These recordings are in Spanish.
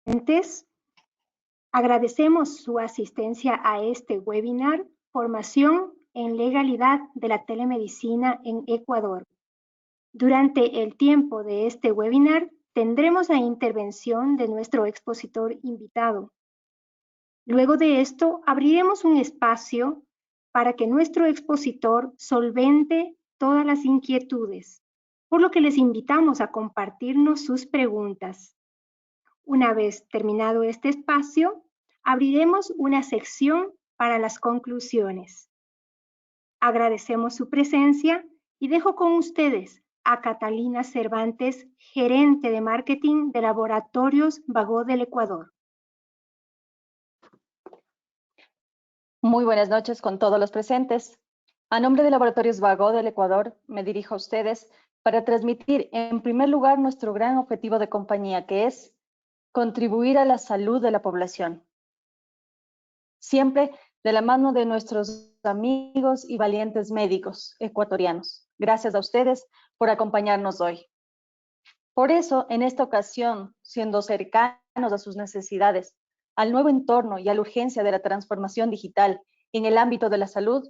Antes, agradecemos su asistencia a este webinar, Formación en Legalidad de la Telemedicina en Ecuador. Durante el tiempo de este webinar, tendremos la intervención de nuestro expositor invitado. Luego de esto, abriremos un espacio para que nuestro expositor solvente todas las inquietudes, por lo que les invitamos a compartirnos sus preguntas. Una vez terminado este espacio, abriremos una sección para las conclusiones. Agradecemos su presencia y dejo con ustedes a Catalina Cervantes, gerente de marketing de Laboratorios Vago del Ecuador. Muy buenas noches con todos los presentes. A nombre de Laboratorios Vago del Ecuador, me dirijo a ustedes para transmitir, en primer lugar, nuestro gran objetivo de compañía, que es contribuir a la salud de la población. Siempre de la mano de nuestros amigos y valientes médicos ecuatorianos. Gracias a ustedes por acompañarnos hoy. Por eso, en esta ocasión, siendo cercanos a sus necesidades, al nuevo entorno y a la urgencia de la transformación digital en el ámbito de la salud,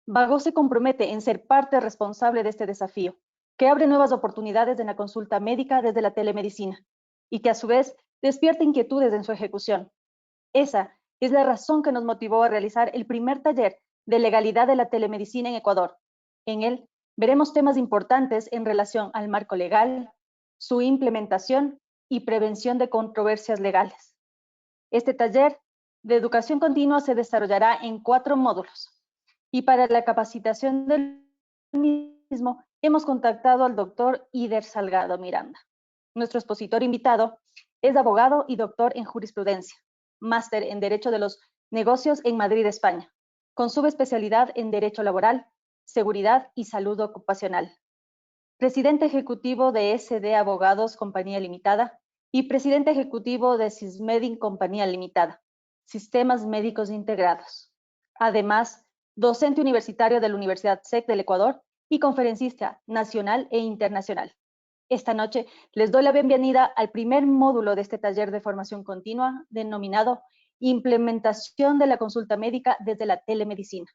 Vago se compromete en ser parte responsable de este desafío, que abre nuevas oportunidades en la consulta médica desde la telemedicina y que a su vez despierta inquietudes en su ejecución. Esa es la razón que nos motivó a realizar el primer taller de legalidad de la telemedicina en Ecuador. En él veremos temas importantes en relación al marco legal, su implementación y prevención de controversias legales. Este taller de educación continua se desarrollará en 4 módulos y para la capacitación del mismo hemos contactado al doctor Ider Salgado Miranda. Nuestro expositor invitado es abogado y doctor en jurisprudencia, máster en Derecho de los Negocios en Madrid, España, con subespecialidad en Derecho Laboral, Seguridad y Salud Ocupacional. Presidente ejecutivo de SD Abogados Compañía Limitada y presidente ejecutivo de Sismedin Compañía Limitada, Sistemas Médicos Integrados. Además, docente universitario de la Universidad SEC del Ecuador y conferencista nacional e internacional. Esta noche les doy la bienvenida al primer módulo de este taller de formación continua denominado Implementación de la consulta médica desde la telemedicina.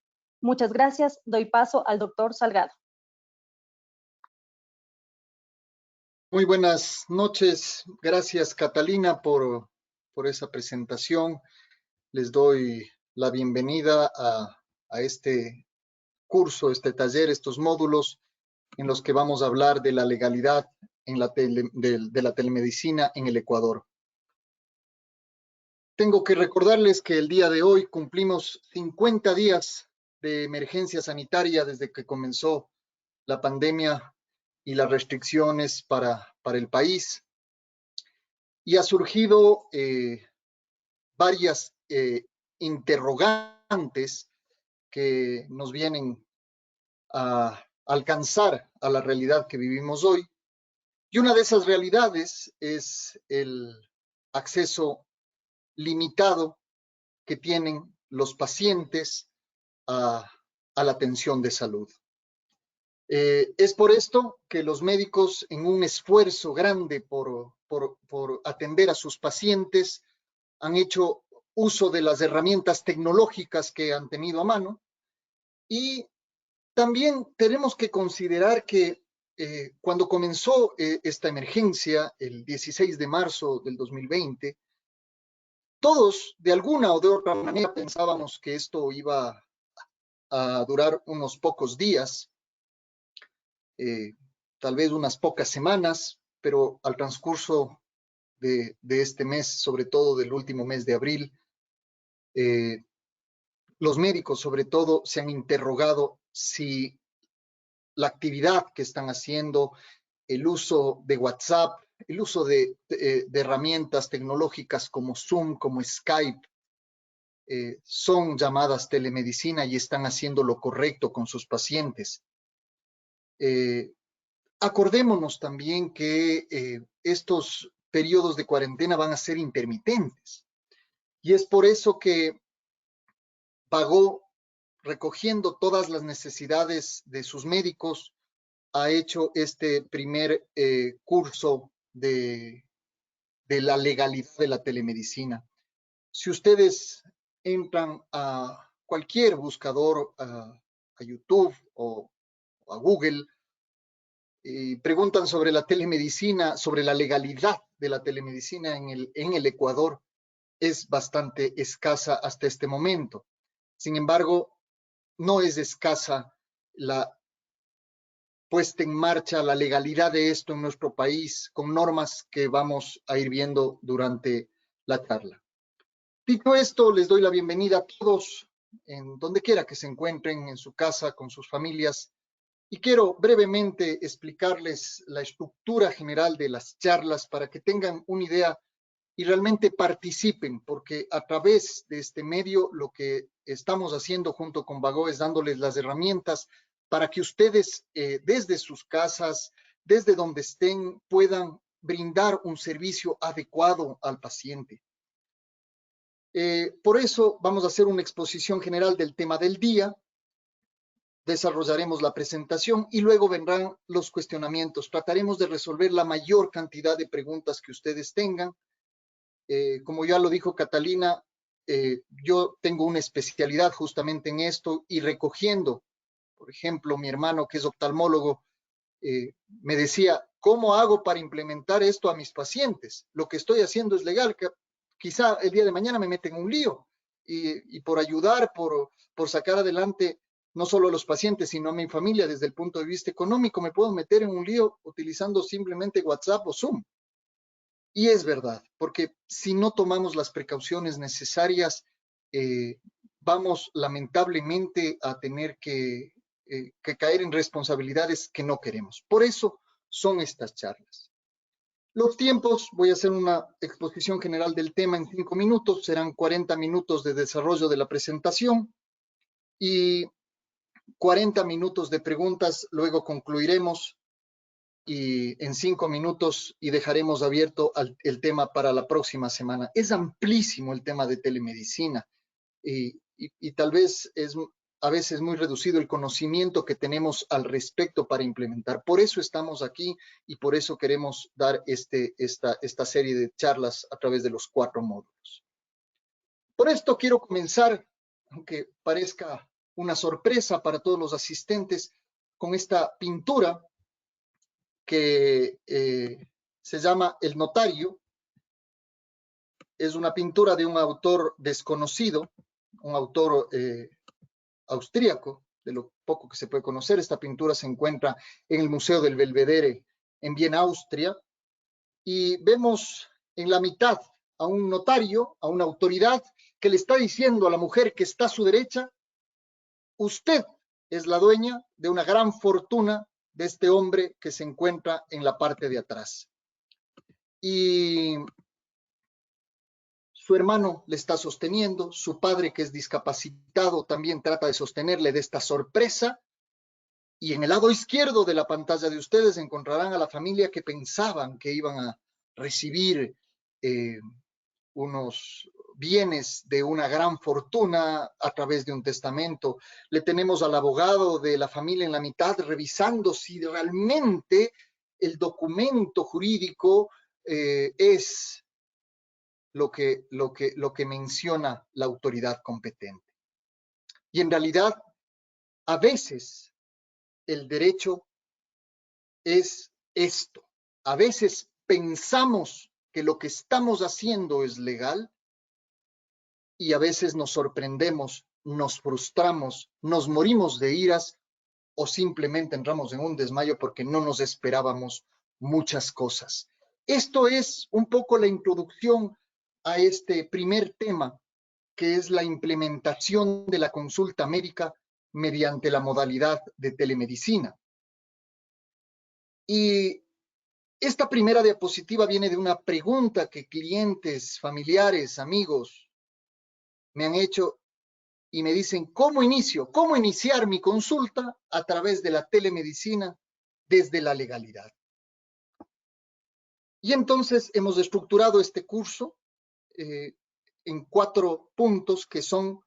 Muchas gracias. Doy paso al doctor Salgado. Muy buenas noches. Gracias, Catalina, por esa presentación. Les doy la bienvenida a este curso, este taller, estos módulos en los que vamos a hablar de la legalidad en de la telemedicina en el Ecuador. Tengo que recordarles que el día de hoy cumplimos 50 días de emergencia sanitaria desde que comenzó la pandemia y las restricciones para el país. Y ha surgido varias interrogantes que nos vienen a alcanzar a la realidad que vivimos hoy. Y una de esas realidades es el acceso limitado que tienen los pacientes a la atención de salud. Es por esto que los médicos, en un esfuerzo grande por atender a sus pacientes, han hecho uso de las herramientas tecnológicas que han tenido a mano. Y también tenemos que considerar que cuando comenzó esta emergencia, el 16 de marzo del 2020, todos de alguna o de otra manera pensábamos que esto iba a durar unos pocos días, tal vez unas pocas semanas, pero al transcurso de este mes, sobre todo del último mes de abril, los médicos sobre todo se han interrogado si la actividad que están haciendo, el uso de WhatsApp, el uso de herramientas tecnológicas como Zoom, como Skype, son llamadas telemedicina y están haciendo lo correcto con sus pacientes. Acordémonos también que estos periodos de cuarentena van a ser intermitentes y es por eso que Vago, recogiendo todas las necesidades de sus médicos, ha hecho este primer curso de de la legalidad de la telemedicina. Si ustedes entran a cualquier buscador, a YouTube o a Google, y preguntan sobre la telemedicina, sobre la legalidad de la telemedicina en el Ecuador, es bastante escasa hasta este momento. Sin embargo, no es escasa la puesta en marcha, la legalidad de esto en nuestro país, con normas que vamos a ir viendo durante la charla. Dicho esto, les doy la bienvenida a todos, en donde quiera que se encuentren, en su casa, con sus familias, y quiero brevemente explicarles la estructura general de las charlas para que tengan una idea y realmente participen, porque a través de este medio lo que estamos haciendo junto con Vago es dándoles las herramientas para que ustedes desde sus casas, desde donde estén, puedan brindar un servicio adecuado al paciente. Por eso vamos a hacer una exposición general del tema del día, desarrollaremos la presentación y luego vendrán los cuestionamientos. Trataremos de resolver la mayor cantidad de preguntas que ustedes tengan. Como ya lo dijo Catalina, yo tengo una especialidad justamente en esto y recogiendo, por ejemplo, mi hermano que es oftalmólogo, me decía, ¿cómo hago para implementar esto a mis pacientes? Lo que estoy haciendo es legal, que quizá el día de mañana me meten en un lío y por ayudar, por sacar adelante no solo a los pacientes, sino a mi familia desde el punto de vista económico, me puedo meter en un lío utilizando simplemente WhatsApp o Zoom. Y es verdad, porque si no tomamos las precauciones necesarias, vamos lamentablemente a tener que caer en responsabilidades que no queremos. Por eso son estas charlas. Los tiempos, voy a hacer una exposición general del tema en 5 minutos, serán 40 minutos de desarrollo de la presentación y 40 minutos de preguntas, luego concluiremos y en 5 minutos y dejaremos abierto el tema para la próxima semana. Es amplísimo el tema de telemedicina y tal vez es a veces muy reducido el conocimiento que tenemos al respecto para implementar. Por eso estamos aquí y por eso queremos dar esta serie de charlas a través de los 4 módulos. Por esto quiero comenzar, aunque parezca una sorpresa para todos los asistentes, con esta pintura que se llama El Notario. Es una pintura de un autor desconocido, un autor austríaco, de lo poco que se puede conocer. Esta pintura se encuentra en el Museo del Belvedere en Viena, Austria, y vemos en la mitad a un notario, a una autoridad que le está diciendo a la mujer que está a su derecha, usted es la dueña de una gran fortuna de este hombre que se encuentra en la parte de atrás. Y su hermano le está sosteniendo, su padre que es discapacitado también trata de sostenerle de esta sorpresa, y en el lado izquierdo de la pantalla de ustedes encontrarán a la familia que pensaban que iban a recibir unos bienes de una gran fortuna a través de un testamento. Le tenemos al abogado de la familia en la mitad revisando si realmente el documento jurídico es lo que menciona la autoridad competente. Y en realidad, a veces el derecho es esto. A veces pensamos que lo que estamos haciendo es legal y a veces nos sorprendemos, nos frustramos, nos morimos de iras o simplemente entramos en un desmayo porque no nos esperábamos muchas cosas. Esto es un poco la introducción a este primer tema, que es la implementación de la consulta médica mediante la modalidad de telemedicina. Y esta primera diapositiva viene de una pregunta que clientes, familiares, amigos me han hecho y me dicen, ¿cómo iniciar mi consulta a través de la telemedicina desde la legalidad? Y entonces hemos estructurado este curso en 4 puntos que son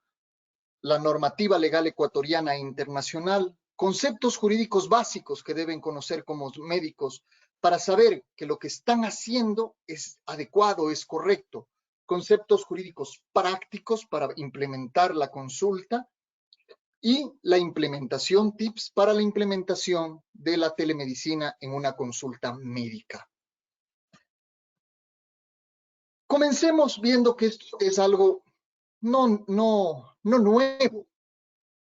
la normativa legal ecuatoriana e internacional, conceptos jurídicos básicos que deben conocer como médicos para saber que lo que están haciendo es adecuado, es correcto. Conceptos jurídicos prácticos para implementar la consulta y la implementación, tips para la implementación de la telemedicina en una consulta médica. Comencemos viendo que esto es algo no nuevo.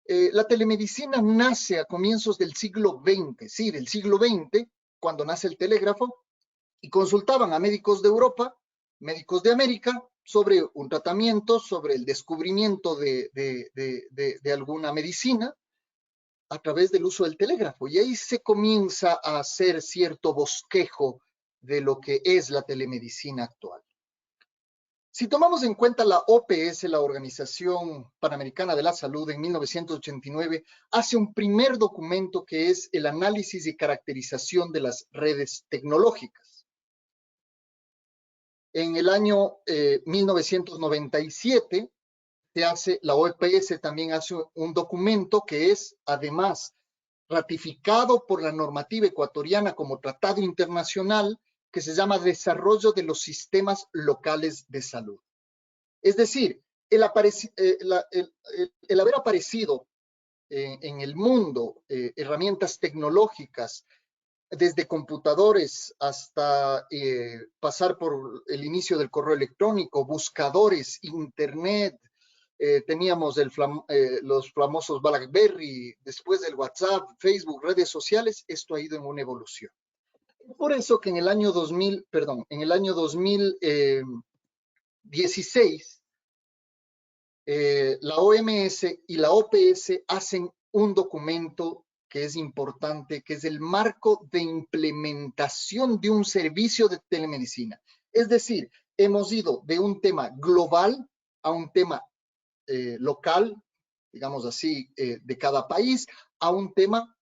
La telemedicina nace a comienzos del siglo XX, sí, del siglo XX, cuando nace el telégrafo, y consultaban a médicos de Europa, médicos de América, sobre un tratamiento, sobre el descubrimiento de alguna medicina a través del uso del telégrafo. Y ahí se comienza a hacer cierto bosquejo de lo que es la telemedicina actual. Si tomamos en cuenta la OPS, la Organización Panamericana de la Salud, en 1989, hace un primer documento que es el análisis y caracterización de las redes tecnológicas. En el año 1997, la OPS también hace un documento que es, además, ratificado por la normativa ecuatoriana como tratado internacional, que se llama Desarrollo de los Sistemas Locales de Salud. Es decir, el haber aparecido en el mundo herramientas tecnológicas, desde computadores hasta pasar por el inicio del correo electrónico, buscadores, internet, teníamos los famosos BlackBerry, después del WhatsApp, Facebook, redes sociales, esto ha ido en una evolución. Por eso que en el año 2016, la OMS y la OPS hacen un documento que es importante, que es el marco de implementación de un servicio de telemedicina. Es decir, hemos ido de un tema global a un tema local, digamos así, de cada país, a un tema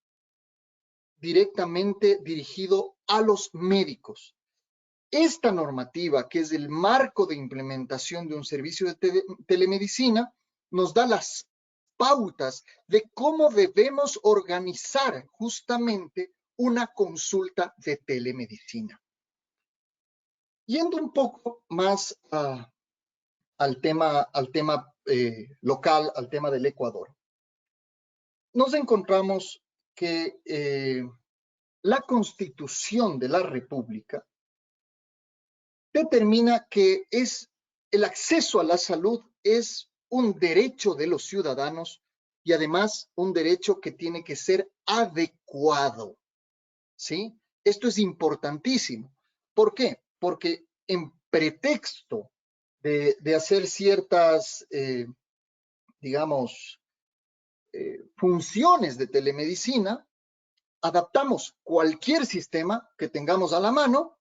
directamente dirigido a los médicos. Esta normativa, que es el marco de implementación de un servicio de telemedicina, nos da las pautas de cómo debemos organizar justamente una consulta de telemedicina. Yendo un poco más al tema local, al tema del Ecuador, nos encontramos que la Constitución de la República determina que el acceso a la salud es un derecho de los ciudadanos y además un derecho que tiene que ser adecuado, ¿sí? Esto es importantísimo. ¿Por qué? Porque en pretexto de hacer ciertas, digamos, funciones de telemedicina, adaptamos cualquier sistema que tengamos a la mano.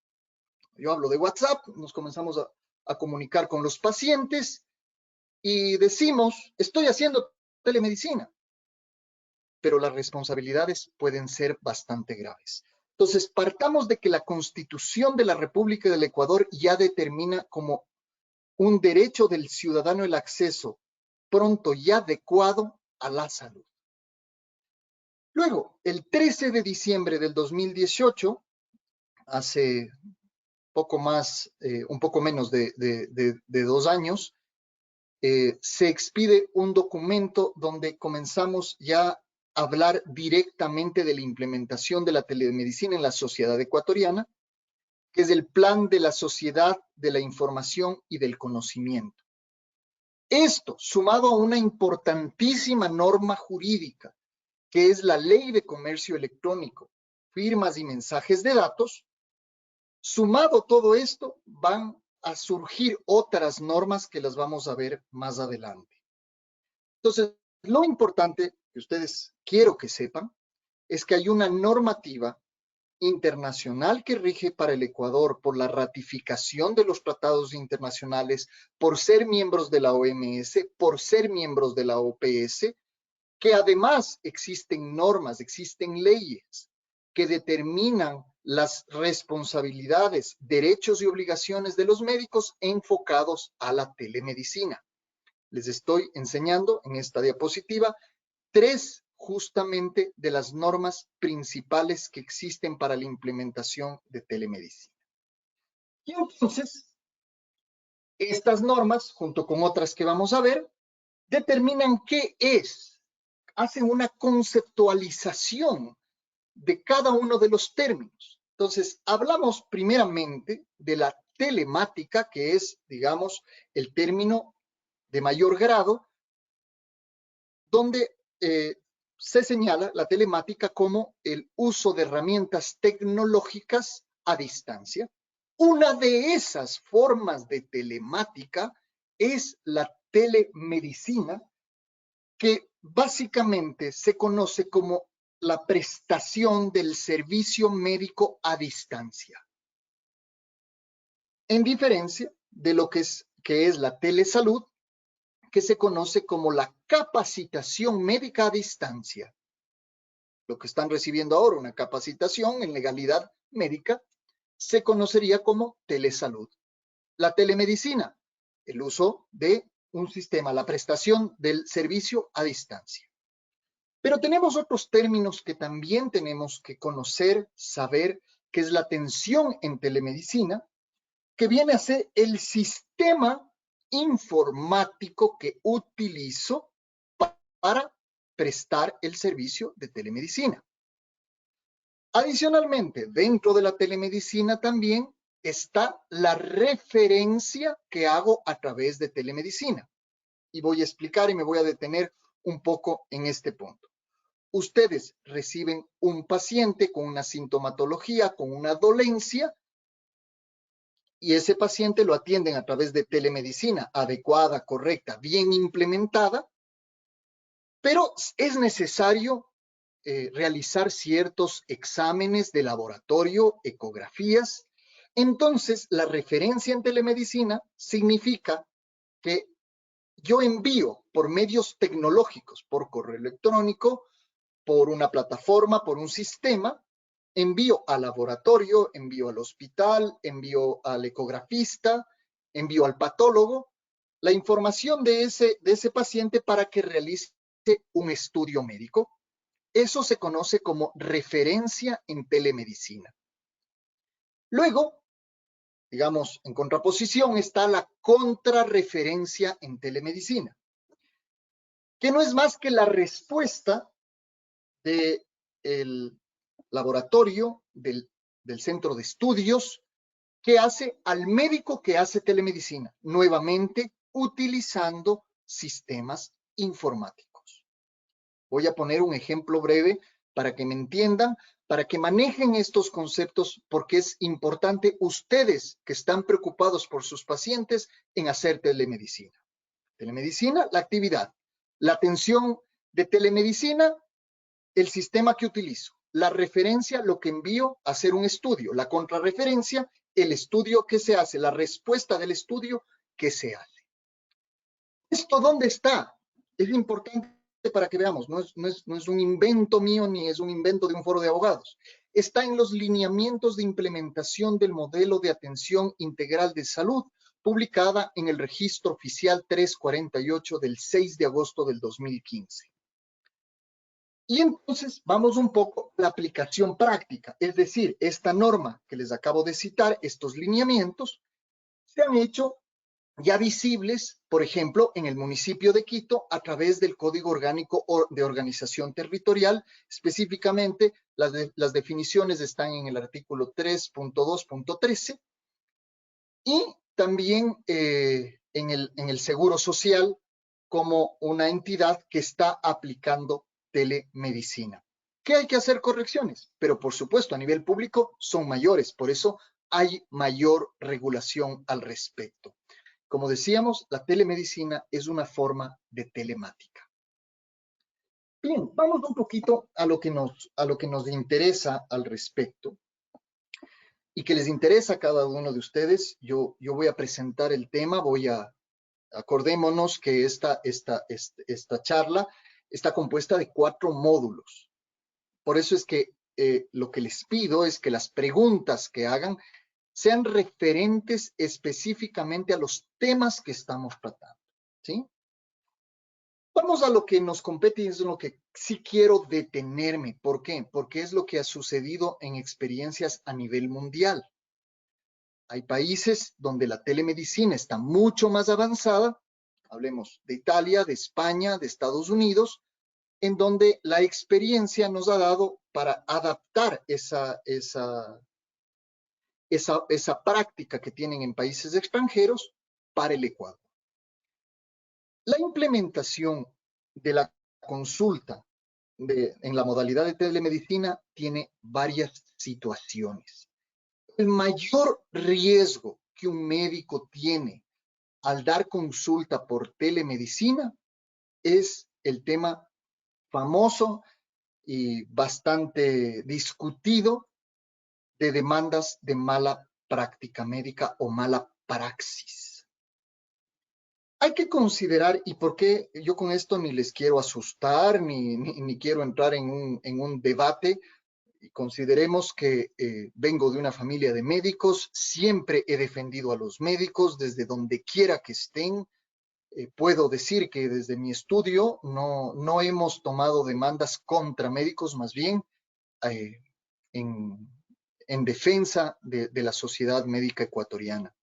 Yo hablo de WhatsApp, nos comenzamos a comunicar con los pacientes y decimos, estoy haciendo telemedicina, pero las responsabilidades pueden ser bastante graves. Entonces, partamos de que la Constitución de la República del Ecuador ya determina como un derecho del ciudadano el acceso pronto y adecuado a la salud. Luego, el 13 de diciembre del 2018, hace un poco menos de 2 años, se expide un documento donde comenzamos ya a hablar directamente de la implementación de la telemedicina en la sociedad ecuatoriana, que es el Plan de la Sociedad de la Información y del Conocimiento. Esto, sumado a una importantísima norma jurídica, que es la Ley de Comercio Electrónico, Firmas y Mensajes de Datos, sumado todo esto, van a surgir otras normas que las vamos a ver más adelante. Entonces, lo importante que ustedes quiero que sepan es que hay una normativa internacional que rige para el Ecuador por la ratificación de los tratados internacionales, por ser miembros de la OMS, por ser miembros de la OPS, que además existen normas, existen leyes que determinan las responsabilidades, derechos y obligaciones de los médicos enfocados a la telemedicina. Les estoy enseñando en esta diapositiva 3 justamente de las normas principales que existen para la implementación de telemedicina. Y entonces, estas normas, junto con otras que vamos a ver, determinan qué es, hacen una conceptualización de cada uno de los términos. Entonces, hablamos primeramente de la telemática, que es, digamos, el término de mayor grado, donde se señala la telemática como el uso de herramientas tecnológicas a distancia. Una de esas formas de telemática es la telemedicina, que básicamente se conoce como la prestación del servicio médico a distancia. En diferencia de lo que es la telesalud, que se conoce como la capacitación médica a distancia. Lo que están recibiendo ahora, una capacitación en legalidad médica, se conocería como telesalud. La telemedicina, el uso de un sistema, la prestación del servicio a distancia. Pero tenemos otros términos que también tenemos que conocer, saber, que es la atención en telemedicina, que viene a ser el sistema informático que utilizo para prestar el servicio de telemedicina. Adicionalmente, dentro de la telemedicina también está la referencia que hago a través de telemedicina. Y voy a explicar y me voy a detener un poco en este punto. Ustedes reciben un paciente con una sintomatología, con una dolencia, y ese paciente lo atienden a través de telemedicina adecuada, correcta, bien implementada, pero es necesario realizar ciertos exámenes de laboratorio, ecografías. Entonces, la referencia en telemedicina significa que yo envío por medios tecnológicos, por correo electrónico, por una plataforma, por un sistema, envío al laboratorio, envío al hospital, envío al ecografista, envío al patólogo, la información de ese paciente para que realice un estudio médico. Eso se conoce como referencia en telemedicina. Luego, digamos, en contraposición está la contrarreferencia en telemedicina, que no es más que la respuesta del laboratorio, del centro de estudios, que hace al médico que hace telemedicina, nuevamente utilizando sistemas informáticos. Voy a poner un ejemplo breve para que me entiendan, para que manejen estos conceptos, porque es importante ustedes que están preocupados por sus pacientes en hacer telemedicina. Telemedicina, la actividad. La atención de telemedicina, el sistema que utilizo. La referencia, lo que envío a hacer un estudio. La contrarreferencia, el estudio que se hace, la respuesta del estudio que se hace. ¿Esto dónde está? Es importante para que veamos, no es un invento mío ni es un invento de un foro de abogados. Está en los lineamientos de implementación del modelo de atención integral de salud, publicada en el Registro Oficial 348 del 6 de agosto del 2015. Y entonces vamos un poco a la aplicación práctica, es decir, esta norma que les acabo de citar, estos lineamientos, se han hecho ya visibles, por ejemplo, en el municipio de Quito, a través del Código Orgánico de Organización Territorial. Específicamente, las definiciones están en el artículo 3.2.13 y también en el Seguro Social como una entidad que está aplicando telemedicina. ¿Qué hay que hacer correcciones? Pero por supuesto, a nivel público son mayores, por eso hay mayor regulación al respecto. Como decíamos, la telemedicina es una forma de telemática. Bien, vamos un poquito a lo que nos interesa al respecto y que les interesa a cada uno de ustedes. Yo voy a presentar el tema, acordémonos que esta charla está compuesta de 4 módulos. Por eso es que lo que les pido es que las preguntas que hagan sean referentes específicamente a los temas que estamos tratando, ¿sí? Vamos a lo que nos compete y es lo que sí quiero detenerme. ¿Por qué? Porque es lo que ha sucedido en experiencias a nivel mundial. Hay países donde la telemedicina está mucho más avanzada, hablemos de Italia, de España, de Estados Unidos, en donde la experiencia nos ha dado para adaptar esa práctica que tienen en países extranjeros para el Ecuador. La implementación de la consulta en la modalidad de telemedicina tiene varias situaciones. El mayor riesgo que un médico tiene al dar consulta por telemedicina es el tema famoso y bastante discutido de demandas de mala práctica médica o mala praxis. Hay que considerar, y por qué yo con esto ni les quiero asustar, ni quiero entrar en un debate, y consideremos que vengo de una familia de médicos, siempre he defendido a los médicos desde donde quiera que estén. Puedo decir que desde mi estudio no hemos tomado demandas contra médicos, más bien en defensa de la sociedad médica ecuatoriana.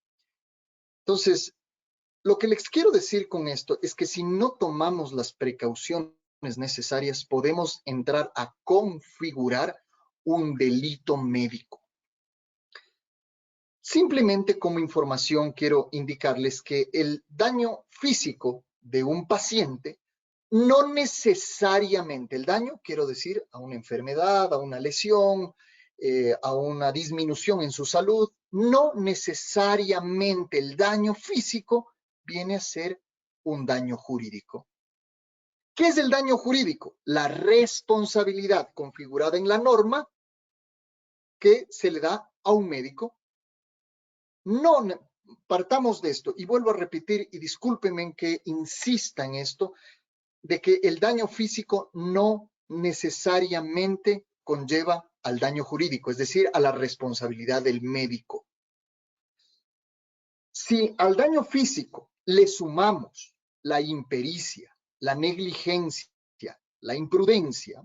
Entonces, lo que les quiero decir con esto es que si no tomamos las precauciones necesarias, podemos entrar a configurar un delito médico. Simplemente como información quiero indicarles que el daño físico de un paciente no necesariamente el daño, quiero decir, a una enfermedad, a una lesión, a una disminución en su salud, no necesariamente el daño físico viene a ser un daño jurídico. ¿Qué es el daño jurídico? La responsabilidad configurada en la norma que se le da a un médico. No partamos de esto, y vuelvo a repetir, y discúlpenme que insista en esto, de que el daño físico no necesariamente conlleva al daño jurídico, es decir, a la responsabilidad del médico. Si al daño físico le sumamos la impericia, la negligencia, la imprudencia,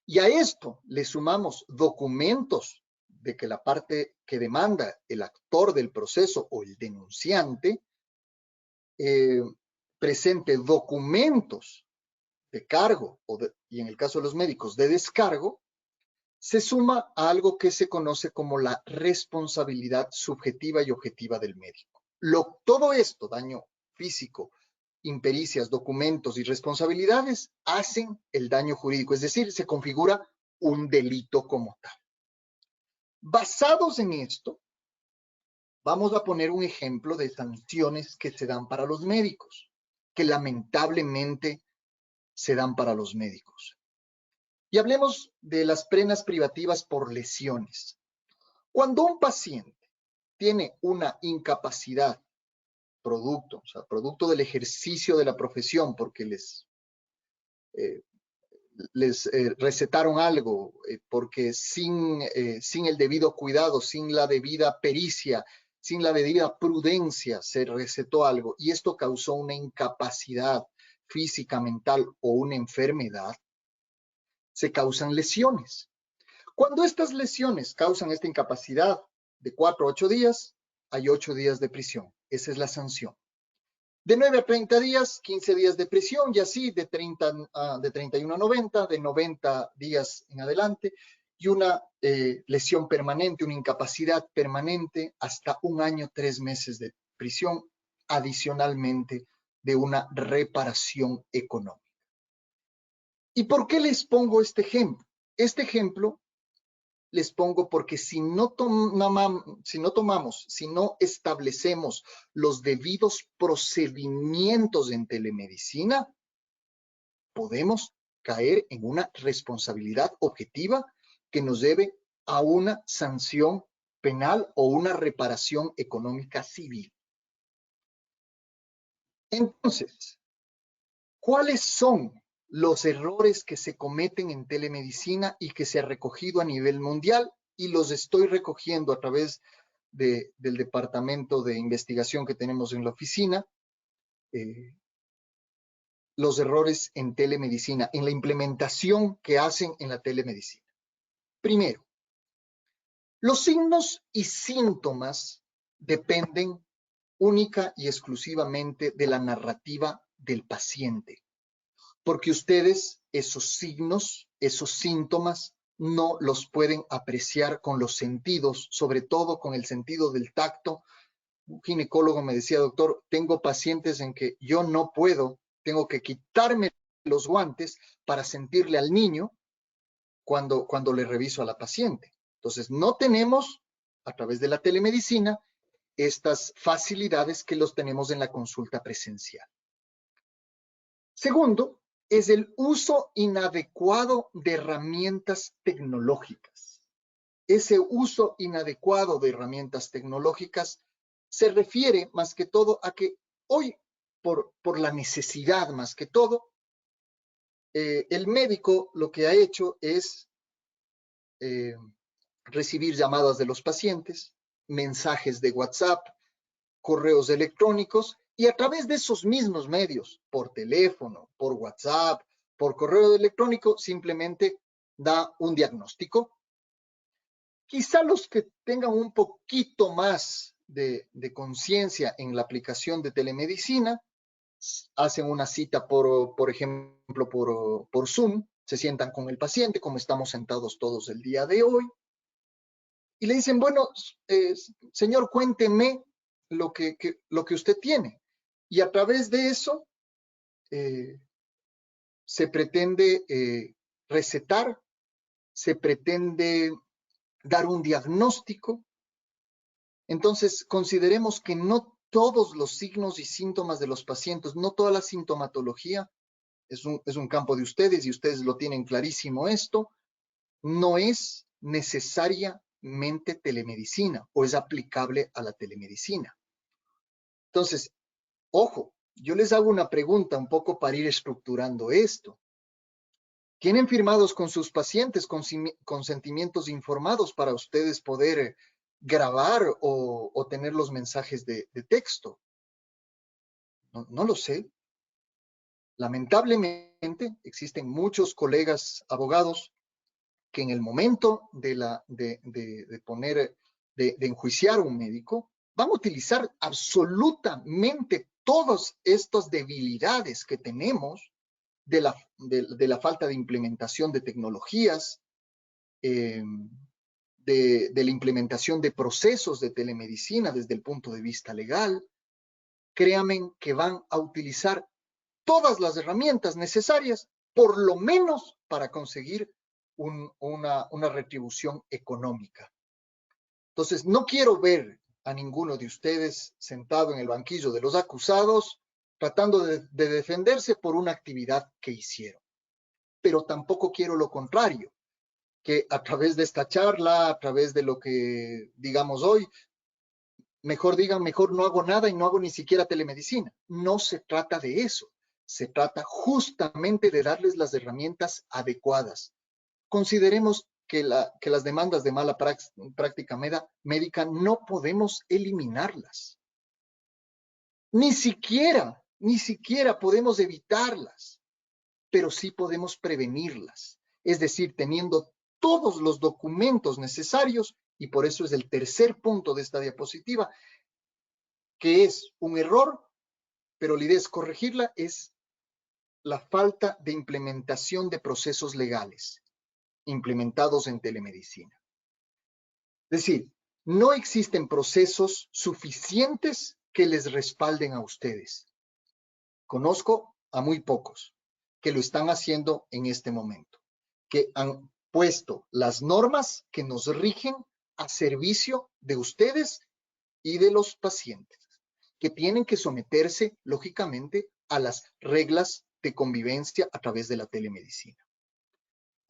y a esto le sumamos documentos de que la parte que demanda el actor del proceso o el denunciante presente documentos de cargo y en el caso de los médicos de descargo, se suma a algo que se conoce como la responsabilidad subjetiva y objetiva del médico. Todo esto, daño físico, impericias, documentos y responsabilidades, hacen el daño jurídico, es decir, se configura un delito como tal. Basados en esto, vamos a poner un ejemplo de sanciones que se dan para los médicos, que lamentablemente se dan para los médicos. Y hablemos de las penas privativas por lesiones. Cuando un paciente tiene una incapacidad producto del ejercicio de la profesión, porque les recetaron algo, porque sin el debido cuidado, sin la debida pericia, sin la debida prudencia se recetó algo y esto causó una incapacidad física, mental o una enfermedad, se causan lesiones. Cuando estas lesiones causan esta incapacidad de 4 a 8 días, hay 8 días de prisión. Esa es la sanción. De 9 a 30 días, 15 días de prisión y así de 31 a 90, de 90 días en adelante y una lesión permanente, una incapacidad permanente hasta 1 año, 3 meses de prisión, adicionalmente de una reparación económica. ¿Y por qué les pongo este ejemplo? Este ejemplo les pongo porque si no establecemos los debidos procedimientos en telemedicina, podemos caer en una responsabilidad objetiva que nos lleve a una sanción penal o una reparación económica civil. Entonces, ¿cuáles son los errores que se cometen en telemedicina y que se ha recogido a nivel mundial? Y los estoy recogiendo a través del departamento de investigación que tenemos en la oficina. los errores en telemedicina, en la implementación que hacen en la telemedicina. Primero, los signos y síntomas dependen única y exclusivamente de la narrativa del paciente, porque ustedes esos signos, esos síntomas, no los pueden apreciar con los sentidos, sobre todo con el sentido del tacto. Un ginecólogo me decía, doctor, tengo pacientes en que yo no puedo, tengo que quitarme los guantes para sentirle al niño cuando le reviso a la paciente. Entonces, no tenemos, a través de la telemedicina, estas facilidades que los tenemos en la consulta presencial. Segundo, es el uso inadecuado de herramientas tecnológicas. Ese uso inadecuado de herramientas tecnológicas se refiere más que todo a que hoy, por la necesidad más que todo, el médico lo que ha hecho es recibir llamadas de los pacientes, mensajes de WhatsApp, correos electrónicos, y a través de esos mismos medios, por teléfono, por WhatsApp, por correo electrónico, simplemente da un diagnóstico. Quizá los que tengan un poquito más de conciencia en la aplicación de telemedicina, hacen una cita, por ejemplo, por Zoom, se sientan con el paciente, como estamos sentados todos el día de hoy, y le dicen, bueno, señor, cuénteme lo que usted tiene. Y a través de eso se pretende recetar, se pretende dar un diagnóstico. Entonces, consideremos que no todos los signos y síntomas de los pacientes, no toda la sintomatología, es un campo de ustedes y ustedes lo tienen clarísimo esto, no es necesariamente telemedicina o es aplicable a la telemedicina. Entonces, ojo, yo les hago una pregunta un poco para ir estructurando esto. ¿Tienen firmados con sus pacientes consentimientos informados para ustedes poder grabar o tener los mensajes de texto? No lo sé. Lamentablemente, existen muchos colegas abogados que en el momento de enjuiciar a un médico, van a utilizar absolutamente todas estas debilidades que tenemos de la falta de implementación de tecnologías, de la implementación de procesos de telemedicina desde el punto de vista legal. Créanme que van a utilizar todas las herramientas necesarias, por lo menos para conseguir una retribución económica. Entonces, no quiero ver a ninguno de ustedes sentado en el banquillo de los acusados tratando de defenderse por una actividad que hicieron. Pero tampoco quiero lo contrario, que a través de esta charla, a través de lo que digamos hoy, mejor digan, mejor no hago nada y no hago ni siquiera telemedicina. No se trata de eso. Se trata justamente de darles las herramientas adecuadas. Consideremos que las demandas de mala práctica médica no podemos eliminarlas. Ni siquiera podemos evitarlas, pero sí podemos prevenirlas. Es decir, teniendo todos los documentos necesarios, y por eso es el tercer punto de esta diapositiva, que es un error, pero la idea es corregirla, es la falta de implementación de procesos legales implementados en telemedicina. Es decir, no existen procesos suficientes que les respalden a ustedes. Conozco a muy pocos que lo están haciendo en este momento, que han puesto las normas que nos rigen a servicio de ustedes y de los pacientes, que tienen que someterse, lógicamente, a las reglas de convivencia a través de la telemedicina.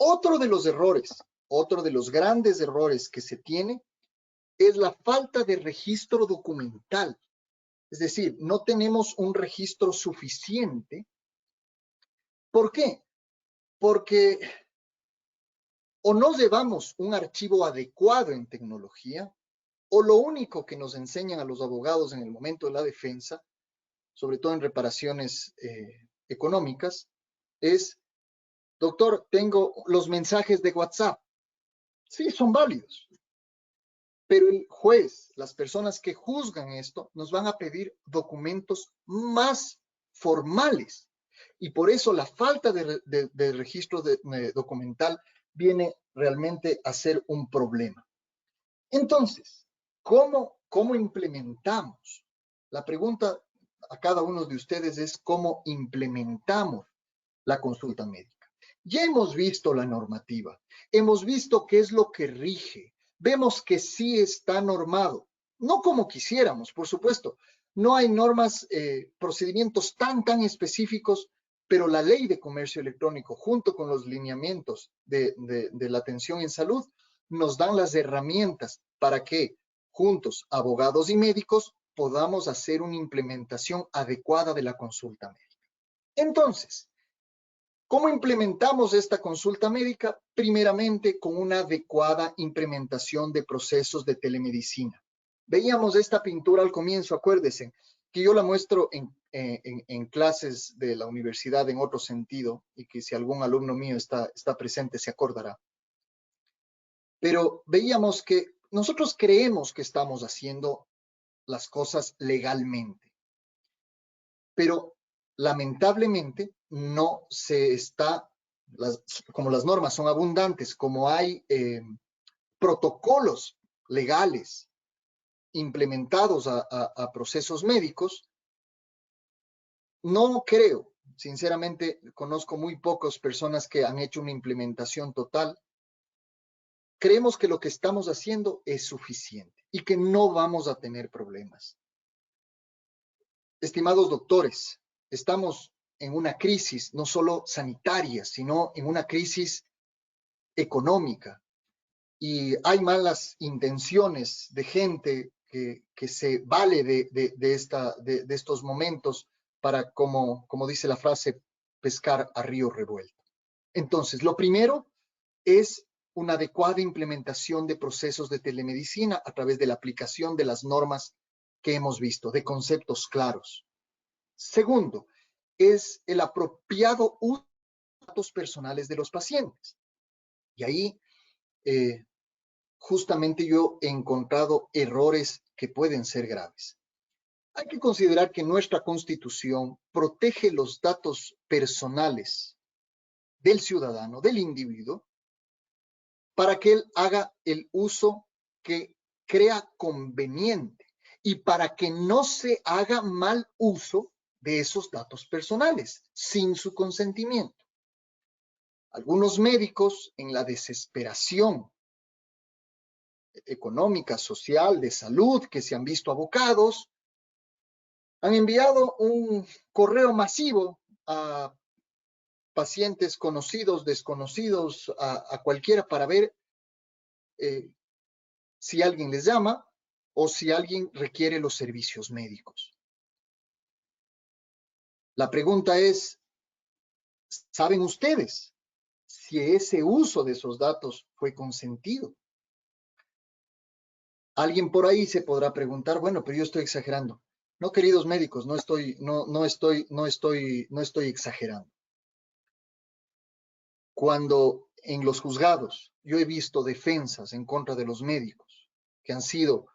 Otro de los errores, otro de los grandes errores que se tiene es la falta de registro documental. Es decir, no tenemos un registro suficiente. ¿Por qué? Porque o no llevamos un archivo adecuado en tecnología, o lo único que nos enseñan a los abogados en el momento de la defensa, sobre todo en reparaciones económicas es, doctor, tengo los mensajes de WhatsApp. Sí, son válidos. Pero el juez, las personas que juzgan esto, nos van a pedir documentos más formales. Y por eso la falta de registro documental viene realmente a ser un problema. Entonces, ¿cómo implementamos? La pregunta a cada uno de ustedes es cómo implementamos la consulta médica. Ya hemos visto la normativa, hemos visto qué es lo que rige, vemos que sí está normado, no como quisiéramos, por supuesto. No hay normas, procedimientos tan específicos, pero la ley de comercio electrónico, junto con los lineamientos de la atención en salud, nos dan las herramientas para que juntos, abogados y médicos, podamos hacer una implementación adecuada de la consulta médica. Entonces, ¿cómo implementamos esta consulta médica? Primeramente, con una adecuada implementación de procesos de telemedicina. Veíamos esta pintura al comienzo, acuérdense, que yo la muestro en clases de la universidad en otro sentido, y que si algún alumno mío está presente se acordará. Pero veíamos que nosotros creemos que estamos haciendo las cosas legalmente, pero lamentablemente no se está, como las normas son abundantes, como hay protocolos legales implementados a procesos médicos, no creo, sinceramente conozco muy pocas personas que han hecho una implementación total. Creemos que lo que estamos haciendo es suficiente y que no vamos a tener problemas. Estimados doctores, estamos en una crisis no solo sanitaria, sino en una crisis económica. Y hay malas intenciones de gente que se vale de estos momentos para, como dice la frase, pescar a río revuelto. Entonces, lo primero es una adecuada implementación de procesos de telemedicina a través de la aplicación de las normas que hemos visto, de conceptos claros. Segundo, es el apropiado uso de datos personales de los pacientes. Y ahí, justamente yo he encontrado errores que pueden ser graves. Hay que considerar que nuestra Constitución protege los datos personales del ciudadano, del individuo, para que él haga el uso que crea conveniente y para que no se haga mal uso de esos datos personales sin su consentimiento. Algunos médicos, en la desesperación económica, social, de salud, que se han visto abocados, han enviado un correo masivo a pacientes conocidos, desconocidos, a cualquiera para ver si alguien les llama o si alguien requiere los servicios médicos. La pregunta es, ¿saben ustedes si ese uso de esos datos fue consentido? Alguien por ahí se podrá preguntar, bueno, pero yo estoy exagerando. No, queridos médicos, no estoy exagerando. Cuando en los juzgados yo he visto defensas en contra de los médicos que han sido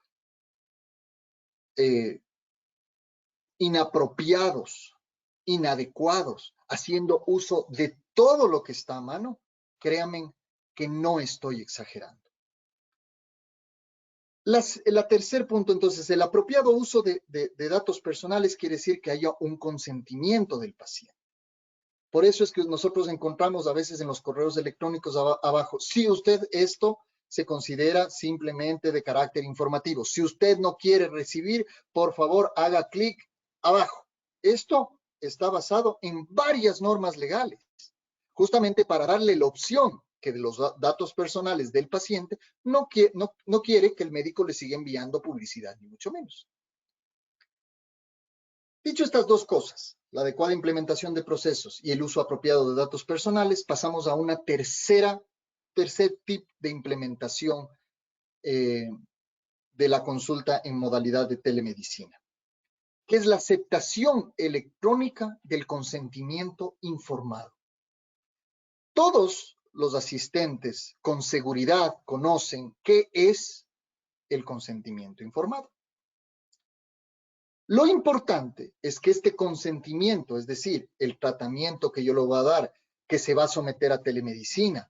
inapropiados, inadecuados, haciendo uso de todo lo que está a mano, créanme que no estoy exagerando. El tercer punto, entonces, el apropiado uso de datos personales quiere decir que haya un consentimiento del paciente. Por eso es que nosotros encontramos a veces en los correos electrónicos abajo, si usted esto se considera simplemente de carácter informativo. Si usted no quiere recibir, por favor, haga clic abajo. Esto está basado en varias normas legales, justamente para darle la opción que de los datos personales del paciente no quiere que el médico le siga enviando publicidad, ni mucho menos. Dicho estas dos cosas, la adecuada implementación de procesos y el uso apropiado de datos personales, pasamos a una tercer tip de implementación de la consulta en modalidad de telemedicina. que es la aceptación electrónica del consentimiento informado. Todos los asistentes con seguridad conocen qué es el consentimiento informado. Lo importante es que este consentimiento, es decir, el tratamiento que yo le voy a dar, que se va a someter a telemedicina,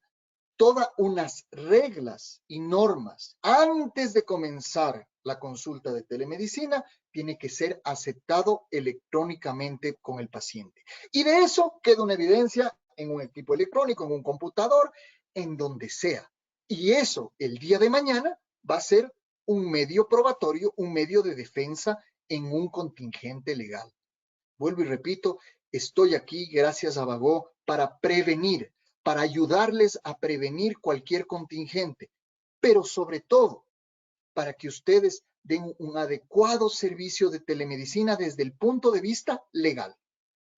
todas unas reglas y normas antes de comenzar la consulta de telemedicina, tiene que ser aceptado electrónicamente con el paciente. Y de eso queda una evidencia en un equipo electrónico, en un computador, en donde sea. Y eso, el día de mañana, va a ser un medio probatorio, un medio de defensa en un contingente legal. Vuelvo y repito, estoy aquí, gracias a Bagó, para prevenir, para ayudarles a prevenir cualquier contingente, pero sobre todo para que ustedes den un adecuado servicio de telemedicina desde el punto de vista legal,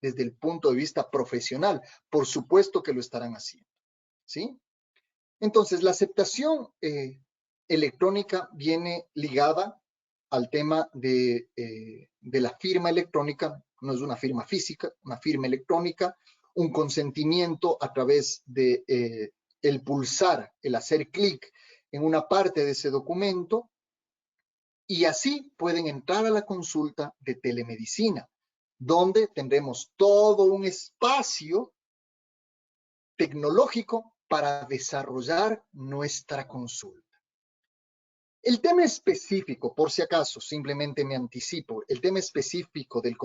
desde el punto de vista profesional. Por supuesto que lo estarán haciendo, ¿sí? Entonces, la aceptación electrónica viene ligada al tema de la firma electrónica. No es una firma física, una firma electrónica, un consentimiento a través de el pulsar, el hacer clic en una parte de ese documento, y así pueden entrar a la consulta de telemedicina, donde tendremos todo un espacio tecnológico para desarrollar nuestra consulta. El tema específico, por si acaso, simplemente me anticipo, el tema específico del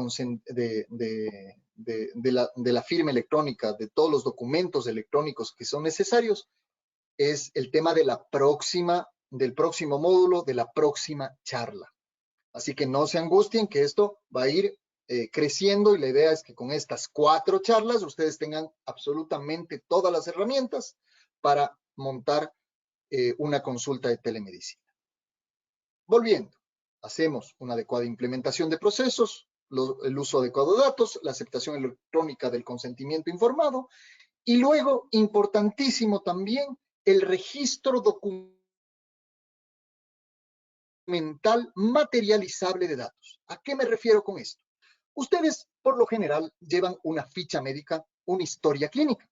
de la firma electrónica, de todos los documentos electrónicos que son necesarios, es el tema de del próximo módulo, de la próxima charla. Así que no se angustien, que esto va a ir creciendo, y la idea es que con estas 4 charlas ustedes tengan absolutamente todas las herramientas para montar una consulta de telemedicina. Volviendo, hacemos una adecuada implementación de procesos, el uso adecuado de datos, la aceptación electrónica del consentimiento informado, y luego, importantísimo también, el registro documental materializable de datos. ¿A qué me refiero con esto? Ustedes, por lo general, llevan una ficha médica, una historia clínica.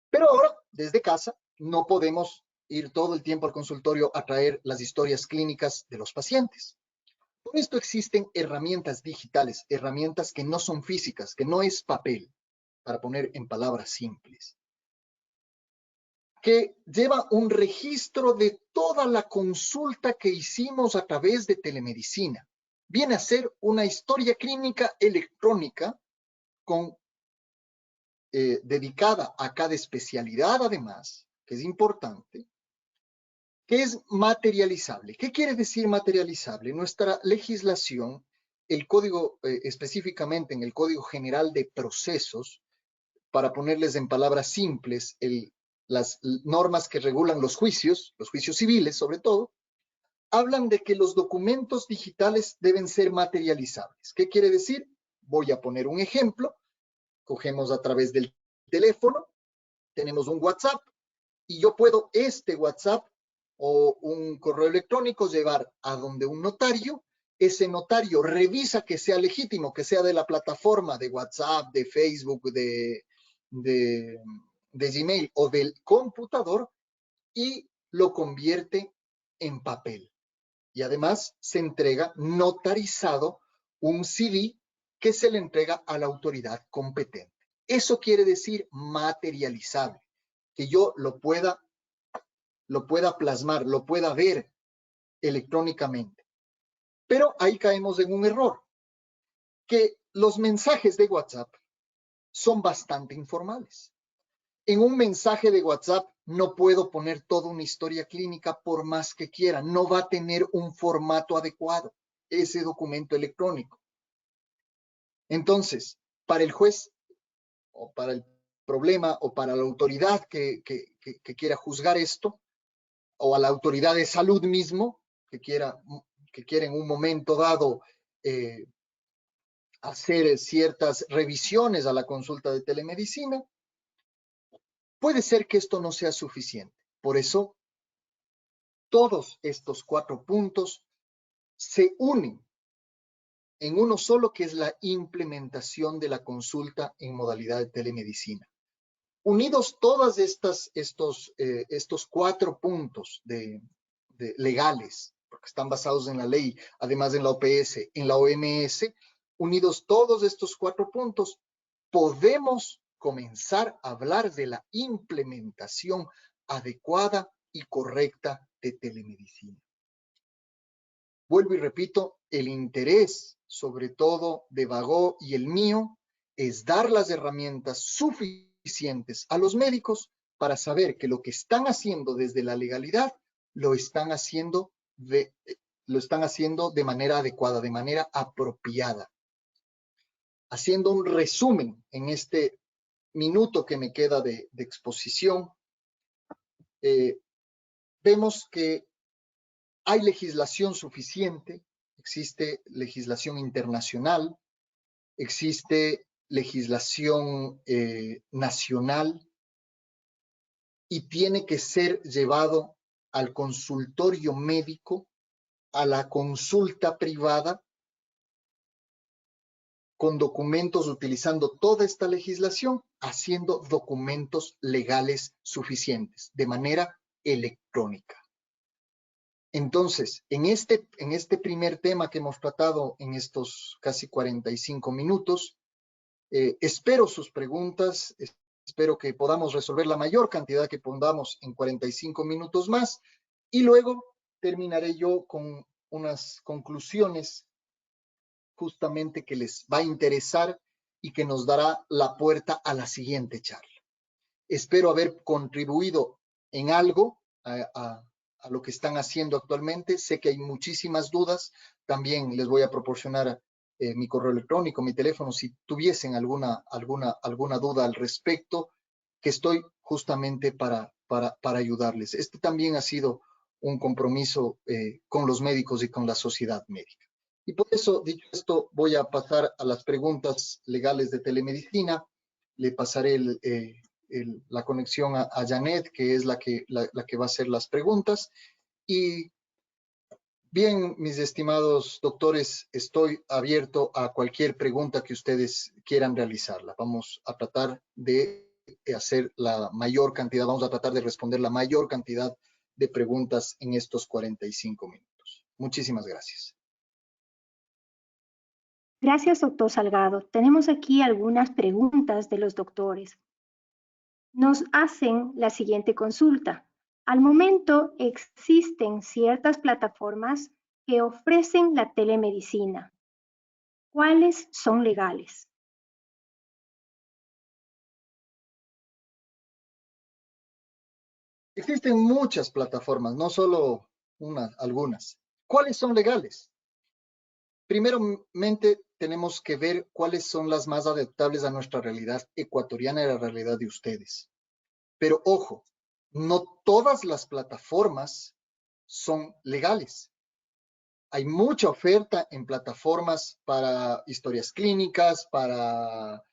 Pero ahora, desde casa, no podemos ir todo el tiempo al consultorio a traer las historias clínicas de los pacientes. Con esto existen herramientas digitales, herramientas que no son físicas, que no es papel, para poner en palabras simples, que lleva un registro de toda la consulta que hicimos a través de telemedicina. Viene a ser una historia clínica electrónica dedicada a cada especialidad, además, que es importante, que es materializable. ¿Qué quiere decir materializable? Nuestra legislación, el código, específicamente en el Código General de Procesos, para ponerles en palabras simples, las normas que regulan los juicios civiles sobre todo, hablan de que los documentos digitales deben ser materializables. ¿Qué quiere decir? Voy a poner un ejemplo. Cogemos a través del teléfono, tenemos un WhatsApp, y yo puedo este WhatsApp o un correo electrónico llevar a donde un notario. Ese notario revisa que sea legítimo, que sea de la plataforma de WhatsApp, de Facebook, de Gmail o del computador, y lo convierte en papel. Y además se entrega notarizado un CD que se le entrega a la autoridad competente. Eso quiere decir materializable, que yo lo pueda plasmar, lo pueda ver electrónicamente. Pero ahí caemos en un error, que los mensajes de WhatsApp son bastante informales. En un mensaje de WhatsApp no puedo poner toda una historia clínica por más que quiera. No va a tener un formato adecuado ese documento electrónico. Entonces, para el juez o para el problema o para la autoridad que quiera juzgar esto, o a la autoridad de salud mismo que quiera en un momento dado hacer ciertas revisiones a la consulta de telemedicina, puede ser que esto no sea suficiente. Por eso, todos estos 4 puntos se unen en uno solo, que es la implementación de la consulta en modalidad de telemedicina. Unidos todos estos 4 puntos legales, porque están basados en la ley, además en la OPS, en la OMS, unidos todos estos 4 puntos, podemos comenzar a hablar de la implementación adecuada y correcta de telemedicina. Vuelvo y repito, el interés, sobre todo de Vago y el mío, es dar las herramientas suficientes a los médicos para saber que lo que están haciendo desde la legalidad lo están haciendo de manera adecuada, de manera apropiada. Haciendo un resumen en este minuto que me queda de exposición, vemos que hay legislación suficiente, existe legislación internacional, existe legislación nacional y tiene que ser llevado al consultorio médico, a la consulta privada, con documentos utilizando toda esta legislación, haciendo documentos legales suficientes de manera electrónica. Entonces, en este primer tema que hemos tratado en estos casi 45 minutos, espero sus preguntas, espero que podamos resolver la mayor cantidad que podamos en 45 minutos más, y luego terminaré yo con unas conclusiones justamente que les va a interesar y que nos dará la puerta a la siguiente charla. Espero haber contribuido en algo a lo que están haciendo actualmente. Sé que hay muchísimas dudas. También les voy a proporcionar mi correo electrónico, mi teléfono, si tuviesen alguna duda al respecto, que estoy justamente para ayudarles. Este también ha sido un compromiso con los médicos y con la sociedad médica. Y por eso, dicho esto, voy a pasar a las preguntas legales de telemedicina. Le pasaré la conexión a Janet, que es la que va a hacer las preguntas. Y bien, mis estimados doctores, estoy abierto a cualquier pregunta que ustedes quieran realizarla. Vamos a tratar de hacer la mayor cantidad, vamos a tratar de responder la mayor cantidad de preguntas en estos 45 minutos. Muchísimas gracias. Gracias, doctor Salgado. Tenemos aquí algunas preguntas de los doctores. Nos hacen la siguiente consulta. Al momento existen ciertas plataformas que ofrecen la telemedicina. ¿Cuáles son legales? Existen muchas plataformas, no solo algunas. ¿Cuáles son legales? Primeramente, tenemos que ver cuáles son las más adaptables a nuestra realidad ecuatoriana y a la realidad de ustedes. Pero ojo, no todas las plataformas son legales. Hay mucha oferta en plataformas para historias clínicas, para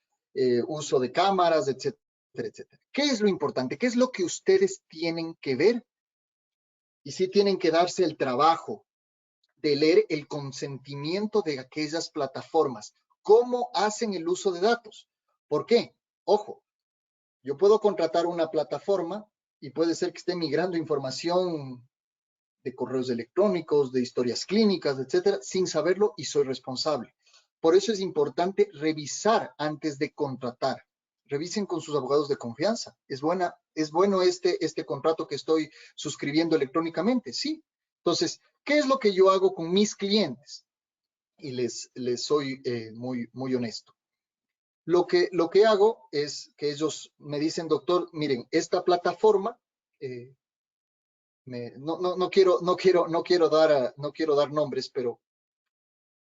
uso de cámaras, etcétera, etcétera. ¿Qué es lo importante? ¿Qué es lo que ustedes tienen que ver? Y sí tienen que darse el trabajo de leer el consentimiento de aquellas plataformas. ¿Cómo hacen el uso de datos? ¿Por qué? Ojo, yo puedo contratar una plataforma y puede ser que esté migrando información de correos electrónicos, de historias clínicas, etcétera, sin saberlo, y soy responsable. Por eso es importante revisar antes de contratar. Revisen con sus abogados de confianza. ¿Es bueno este contrato que estoy suscribiendo electrónicamente? Sí. Entonces, ¿qué es lo que yo hago con mis clientes? Y les soy muy honesto. Lo que hago es que ellos me dicen, doctor, miren, esta plataforma, no quiero dar nombres, pero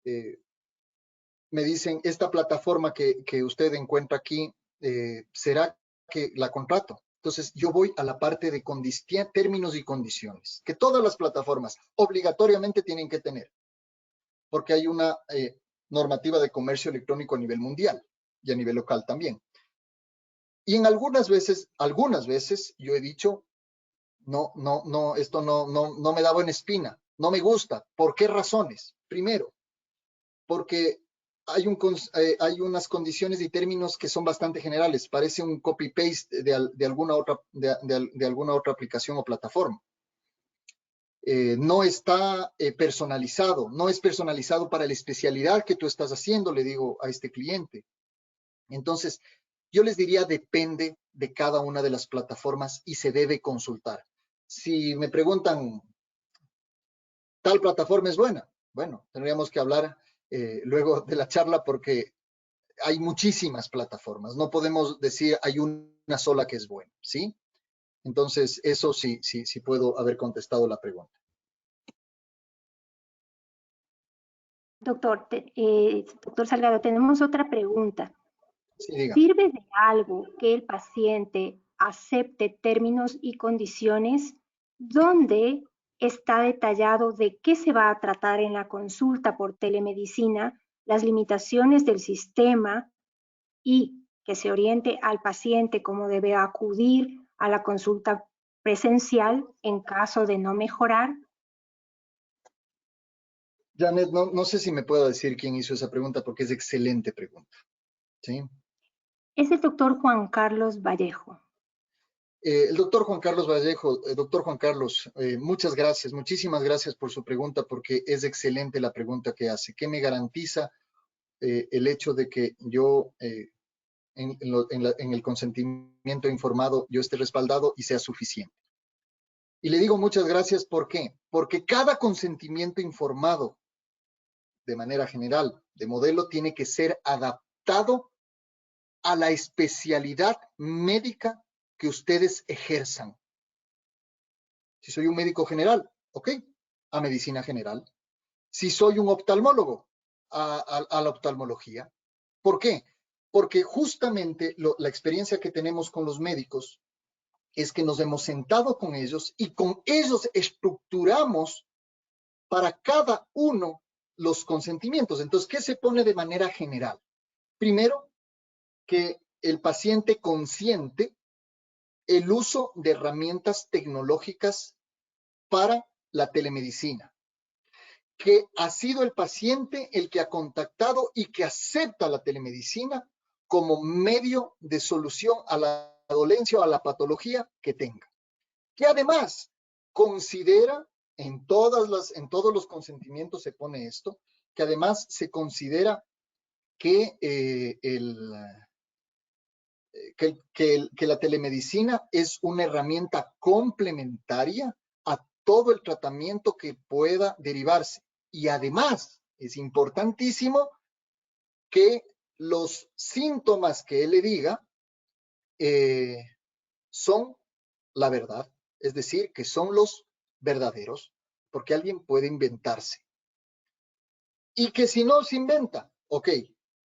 me dicen, esta plataforma que usted encuentra aquí, ¿será que la contrato? Entonces, yo voy a la parte de términos y condiciones, que todas las plataformas obligatoriamente tienen que tener, porque hay una normativa de comercio electrónico a nivel mundial y a nivel local también. Y en algunas veces yo he dicho, esto no me da buena espina, no me gusta. ¿Por qué razones? Primero, porque hay unas condiciones y términos que son bastante generales. Parece un copy-paste de alguna otra aplicación o plataforma. No está personalizado, no es personalizado para la especialidad que tú estás haciendo, le digo a este cliente. Entonces, yo les diría, depende de cada una de las plataformas y se debe consultar. Si me preguntan, ¿tal plataforma es buena? Bueno, tendríamos que hablar luego de la charla porque hay muchísimas plataformas. No podemos decir hay una sola que es buena, ¿sí? Entonces, eso sí puedo haber contestado la pregunta. Doctor, doctor Salgado, tenemos otra pregunta. Sí, diga. ¿Sirve de algo que el paciente acepte términos y condiciones donde está detallado de qué se va a tratar en la consulta por telemedicina, las limitaciones del sistema y que se oriente al paciente cómo debe acudir a la consulta presencial en caso de no mejorar? Janet, no sé si me puedo decir quién hizo esa pregunta porque es excelente pregunta. ¿Sí? Es el doctor Juan Carlos Vallejo. El doctor Juan Carlos Vallejo, doctor Juan Carlos, muchas gracias, muchísimas gracias por su pregunta porque es excelente la pregunta que hace. ¿Qué me garantiza el hecho de que yo en el consentimiento informado yo esté respaldado y sea suficiente? Y le digo muchas gracias, ¿por qué? Porque cada consentimiento informado de manera general de modelo tiene que ser adaptado a la especialidad médica que ustedes ejerzan. Si soy un médico general, ok, a medicina general. Si soy un oftalmólogo, a la oftalmología. ¿Por qué? Porque justamente la experiencia que tenemos con los médicos es que nos hemos sentado con ellos y con ellos estructuramos para cada uno los consentimientos. Entonces, ¿qué se pone de manera general? Primero, que el paciente consiente el uso de herramientas tecnológicas para la telemedicina, que ha sido el paciente el que ha contactado y que acepta la telemedicina como medio de solución a la dolencia o a la patología que tenga. Que además considera, en todos los consentimientos se pone esto, que además se considera que, que la telemedicina es una herramienta complementaria a todo el tratamiento que pueda derivarse. Y además es importantísimo que los síntomas que él le diga son la verdad, es decir, que son los verdaderos, porque alguien puede inventarse. Y que si no se inventa, ok,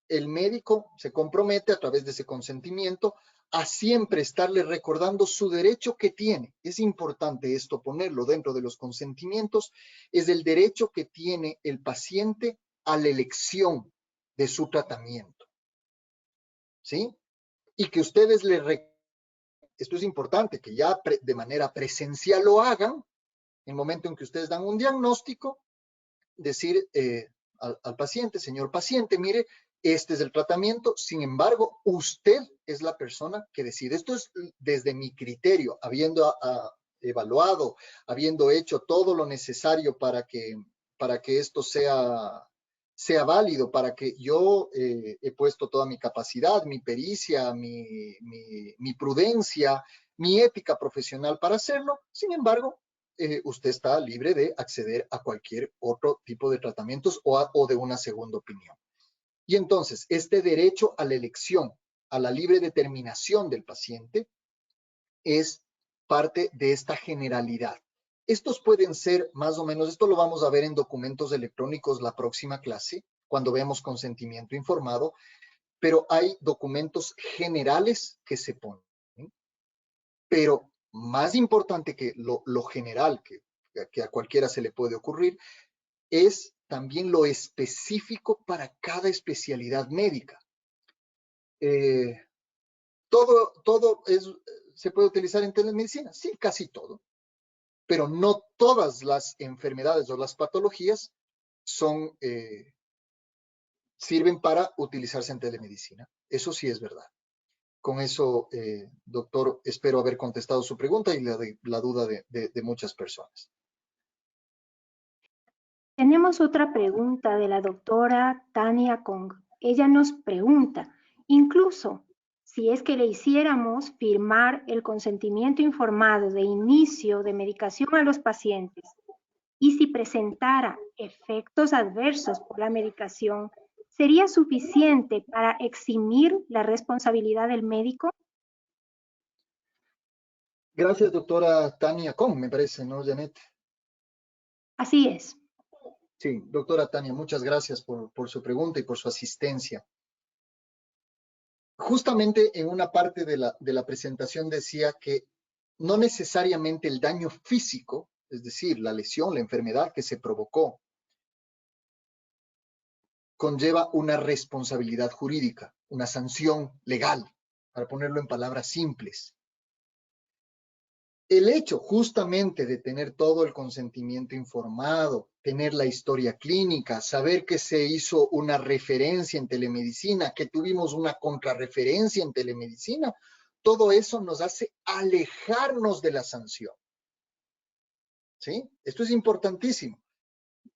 el médico se compromete a través de ese consentimiento a siempre estarle recordando su derecho que tiene. Es importante esto ponerlo dentro de los consentimientos, es el derecho que tiene el paciente a la elección de su tratamiento. ¿Sí? Y que ustedes esto es importante, que ya de manera presencial lo hagan, en el momento en que ustedes dan un diagnóstico, decir al paciente, señor paciente, mire, este es el tratamiento, sin embargo, usted es la persona que decide. Esto es desde mi criterio, habiendo evaluado, habiendo hecho todo lo necesario para que esto sea válido, para que yo he puesto toda mi capacidad, mi pericia, mi prudencia, mi ética profesional para hacerlo. Sin embargo, usted está libre de acceder a cualquier otro tipo de tratamientos o de una segunda opinión. Y entonces, este derecho a la elección, a la libre determinación del paciente, es parte de esta generalidad. Estos pueden ser más o menos, esto lo vamos a ver en documentos electrónicos la próxima clase, cuando vemos consentimiento informado, pero hay documentos generales que se ponen. Pero más importante que lo general, que a cualquiera se le puede ocurrir, es también lo específico para cada especialidad médica. Todo se puede utilizar en telemedicina, sí, casi todo, pero no todas las enfermedades o las patologías son sirven para utilizarse en telemedicina. Eso sí es verdad. Con eso, doctor, espero haber contestado su pregunta y la duda de muchas personas. Tenemos otra pregunta de la doctora Tania Kong. Ella nos pregunta, incluso si es que le hiciéramos firmar el consentimiento informado de inicio de medicación a los pacientes y si presentara efectos adversos por la medicación, ¿sería suficiente para eximir la responsabilidad del médico? Gracias, doctora Tania Kong, me parece, ¿no, Janet? Así es. Sí, doctora Tania, muchas gracias por su pregunta y por su asistencia. Justamente en una parte de la presentación decía que no necesariamente el daño físico, es decir, la lesión, la enfermedad que se provocó, conlleva una responsabilidad jurídica, una sanción legal, para ponerlo en palabras simples. El hecho justamente de tener todo el consentimiento informado, tener la historia clínica, saber que se hizo una referencia en telemedicina, que tuvimos una contrarreferencia en telemedicina, todo eso nos hace alejarnos de la sanción. ¿Sí? Esto es importantísimo.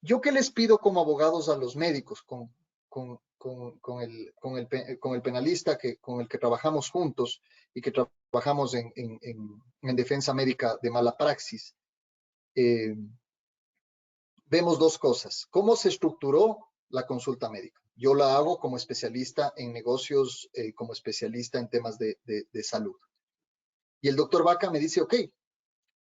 ¿Yo qué les pido como abogados a los médicos, con el penalista con el que trabajamos juntos y que trabajamos en defensa médica de mala praxis? Vemos dos cosas. ¿Cómo se estructuró la consulta médica? Yo la hago como especialista en negocios, como especialista en temas de salud. Y el doctor Vaca me dice, ok,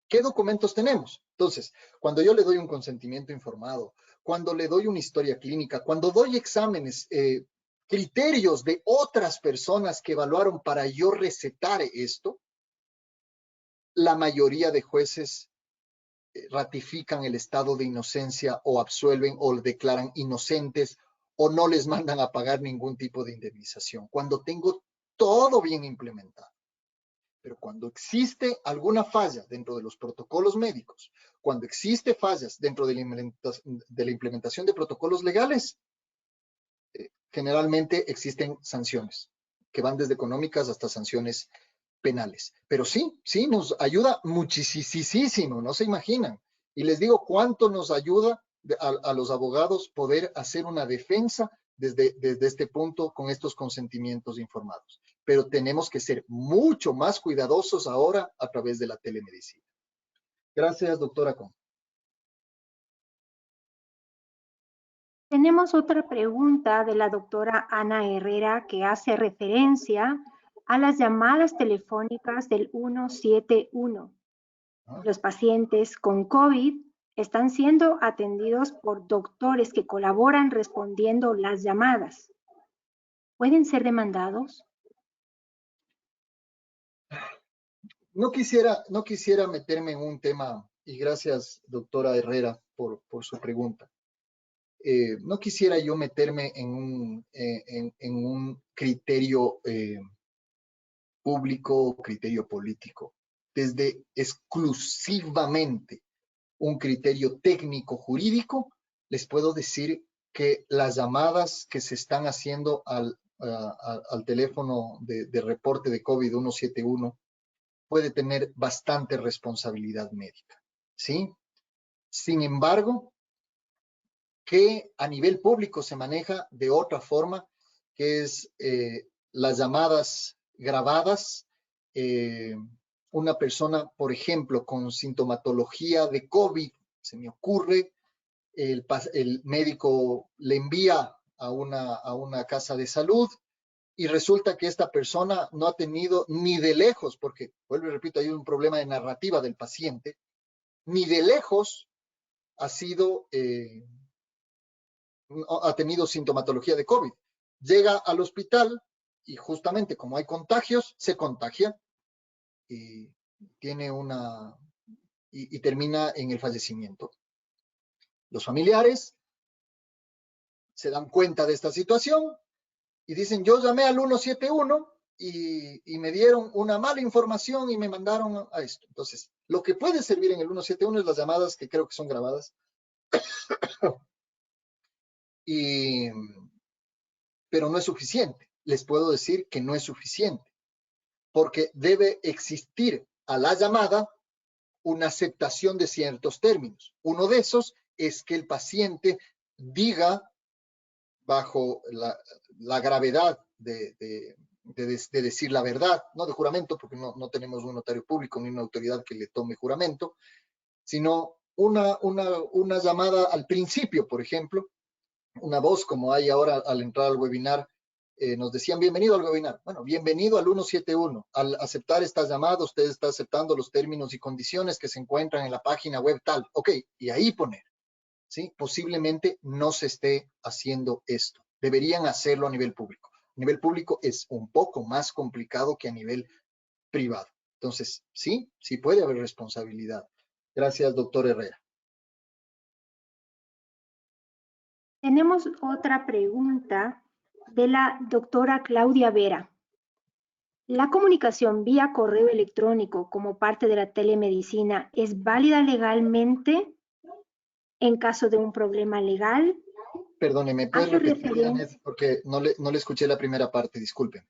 ¿qué documentos tenemos? Entonces, cuando yo le doy un consentimiento informado, cuando le doy una historia clínica, cuando doy exámenes, criterios de otras personas que evaluaron para yo recetar esto, la mayoría de jueces ratifican el estado de inocencia o absuelven o declaran inocentes o no les mandan a pagar ningún tipo de indemnización. Cuando tengo todo bien implementado. Pero cuando existe alguna falla dentro de los protocolos médicos, cuando existe fallas dentro de la implementación de protocolos legales, generalmente existen sanciones que van desde económicas hasta sanciones penales. Pero sí, nos ayuda muchísimo, no se imaginan. Y les digo cuánto nos ayuda a los abogados poder hacer una defensa desde este punto con estos consentimientos informados. Pero tenemos que ser mucho más cuidadosos ahora a través de la telemedicina. Gracias, doctora Con. Tenemos otra pregunta de la doctora Ana Herrera que hace referencia a las llamadas telefónicas del 171. Los pacientes con COVID están siendo atendidos por doctores que colaboran respondiendo las llamadas. ¿Pueden ser demandados? No quisiera meterme en un tema, y gracias, doctora Herrera, por su pregunta. No quisiera yo meterme en un criterio público, criterio político, desde exclusivamente un criterio técnico jurídico. Les puedo decir que las llamadas que se están haciendo al teléfono de reporte de COVID 171 puede tener bastante responsabilidad médica, ¿sí? Sin embargo, que a nivel público se maneja de otra forma, que es las llamadas grabadas. Una persona, por ejemplo, con sintomatología de COVID, se me ocurre, el médico le envía a una casa de salud y resulta que esta persona no ha tenido ni de lejos, porque, vuelvo y repito, hay un problema de narrativa del paciente, ni de lejos ha tenido sintomatología de COVID. Llega al hospital y justamente como hay contagios, se contagia y y termina en el fallecimiento. Los familiares se dan cuenta de esta situación y dicen, yo llamé al 171 y me dieron una mala información y me mandaron a esto. Entonces, lo que puede servir en el 171 es las llamadas que creo que son grabadas. y pero no es suficiente. Les puedo decir que no es suficiente, porque debe existir a la llamada una aceptación de ciertos términos. Uno de esos es que el paciente diga, bajo la gravedad de decir la verdad, no de juramento, porque no tenemos un notario público ni una autoridad que le tome juramento, sino una llamada al principio, por ejemplo, una voz como hay ahora al entrar al webinar, nos decían bienvenido al webinar. Bueno, bienvenido al 171. Al aceptar esta llamada, usted está aceptando los términos y condiciones que se encuentran en la página web tal. Ok, y ahí poner, ¿sí? Posiblemente no se esté haciendo esto. Deberían hacerlo a nivel público. A nivel público es un poco más complicado que a nivel privado. Entonces, sí puede haber responsabilidad. Gracias, doctor Herrera. Tenemos otra pregunta de la doctora Claudia Vera. ¿La comunicación vía correo electrónico como parte de la telemedicina es válida legalmente en caso de un problema legal? Perdóneme, ¿puede repetir, Janet? Porque no le escuché la primera parte, disculpen.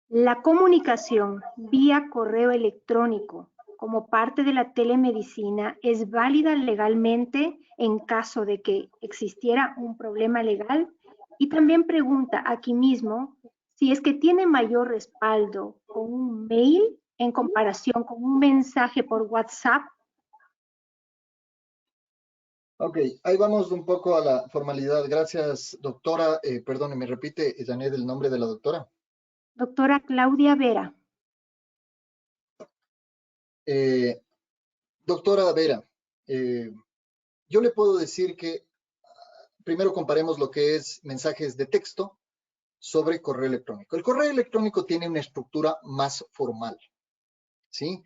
La comunicación vía correo electrónico como parte de la telemedicina es válida legalmente en caso de que existiera un problema legal. Y también pregunta aquí mismo si es que tiene mayor respaldo con un mail en comparación con un mensaje por WhatsApp. Ok, ahí vamos un poco a la formalidad. Gracias, doctora. Perdone, ¿me repite, Janet, el nombre de la doctora? Doctora Claudia Vera. Doctora Vera, yo le puedo decir que primero comparemos lo que es mensajes de texto sobre correo electrónico. El correo electrónico tiene una estructura más formal, ¿sí?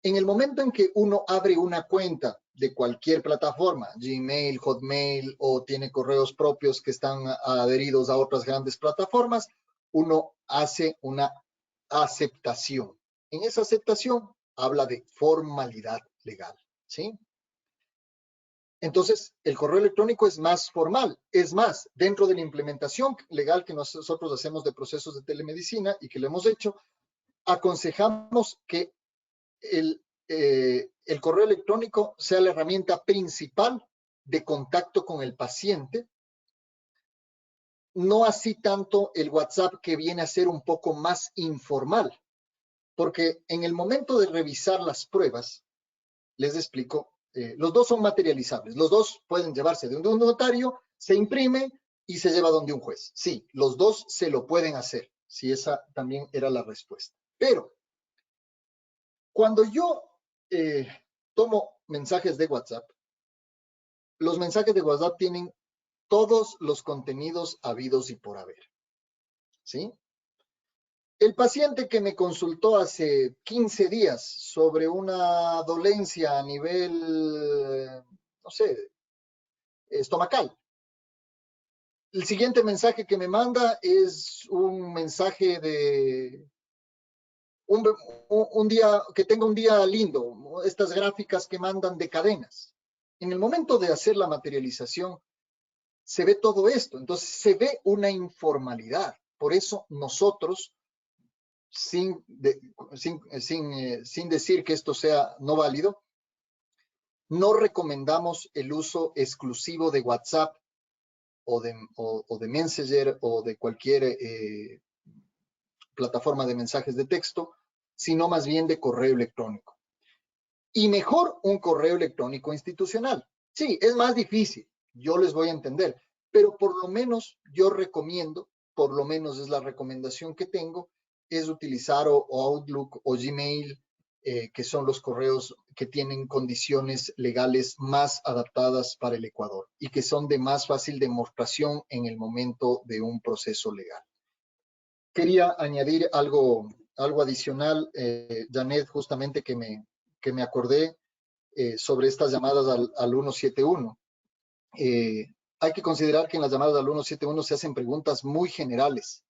En el momento en que uno abre una cuenta de cualquier plataforma, Gmail, Hotmail, o tiene correos propios que están adheridos a otras grandes plataformas, uno hace una aceptación. En esa aceptación habla de formalidad legal, ¿sí? Entonces, el correo electrónico es más formal. Es más, dentro de la implementación legal que nosotros hacemos de procesos de telemedicina y que lo hemos hecho, aconsejamos que el correo electrónico sea la herramienta principal de contacto con el paciente, no así tanto el WhatsApp, que viene a ser un poco más informal, porque en el momento de revisar las pruebas, les explico, los dos son materializables, los dos pueden llevarse de un notario, se imprime y se lleva donde un juez. Sí, los dos se lo pueden hacer, si esa también era la respuesta. Pero cuando yo tomo mensajes de WhatsApp, los mensajes de WhatsApp tienen todos los contenidos habidos y por haber, ¿sí? El paciente que me consultó hace 15 días sobre una dolencia a nivel, no sé, estomacal. El siguiente mensaje que me manda es un mensaje de un día, que tenga un día lindo, estas gráficas que mandan de cadenas. En el momento de hacer la materialización, se ve todo esto, entonces se ve una informalidad. Por eso nosotros, sin decir que esto sea no válido, no recomendamos el uso exclusivo de WhatsApp o de Messenger o de cualquier plataforma de mensajes de texto, sino más bien de correo electrónico. Y mejor un correo electrónico institucional. Sí, es más difícil, yo les voy a entender, pero por lo menos yo recomiendo, por lo menos es la recomendación que tengo, es utilizar o Outlook o Gmail, que son los correos que tienen condiciones legales más adaptadas para el Ecuador y que son de más fácil demostración en el momento de un proceso legal. Quería añadir algo adicional, Janet, justamente que me acordé sobre estas llamadas al 171. Hay que considerar que en las llamadas al 171 se hacen preguntas muy generales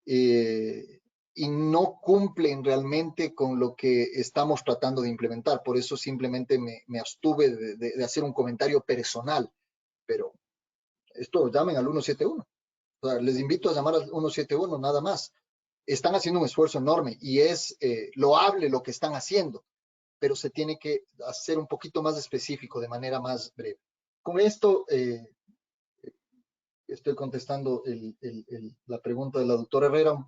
y no cumplen realmente con lo que estamos tratando de implementar. Por eso simplemente me abstuve de hacer un comentario personal, pero esto llamen al 171. O sea, les invito a llamar al 171, nada más. Están haciendo un esfuerzo enorme y es loable lo que están haciendo, pero se tiene que hacer un poquito más específico, de manera más breve. Con esto estoy contestando la pregunta de la doctora Herrera,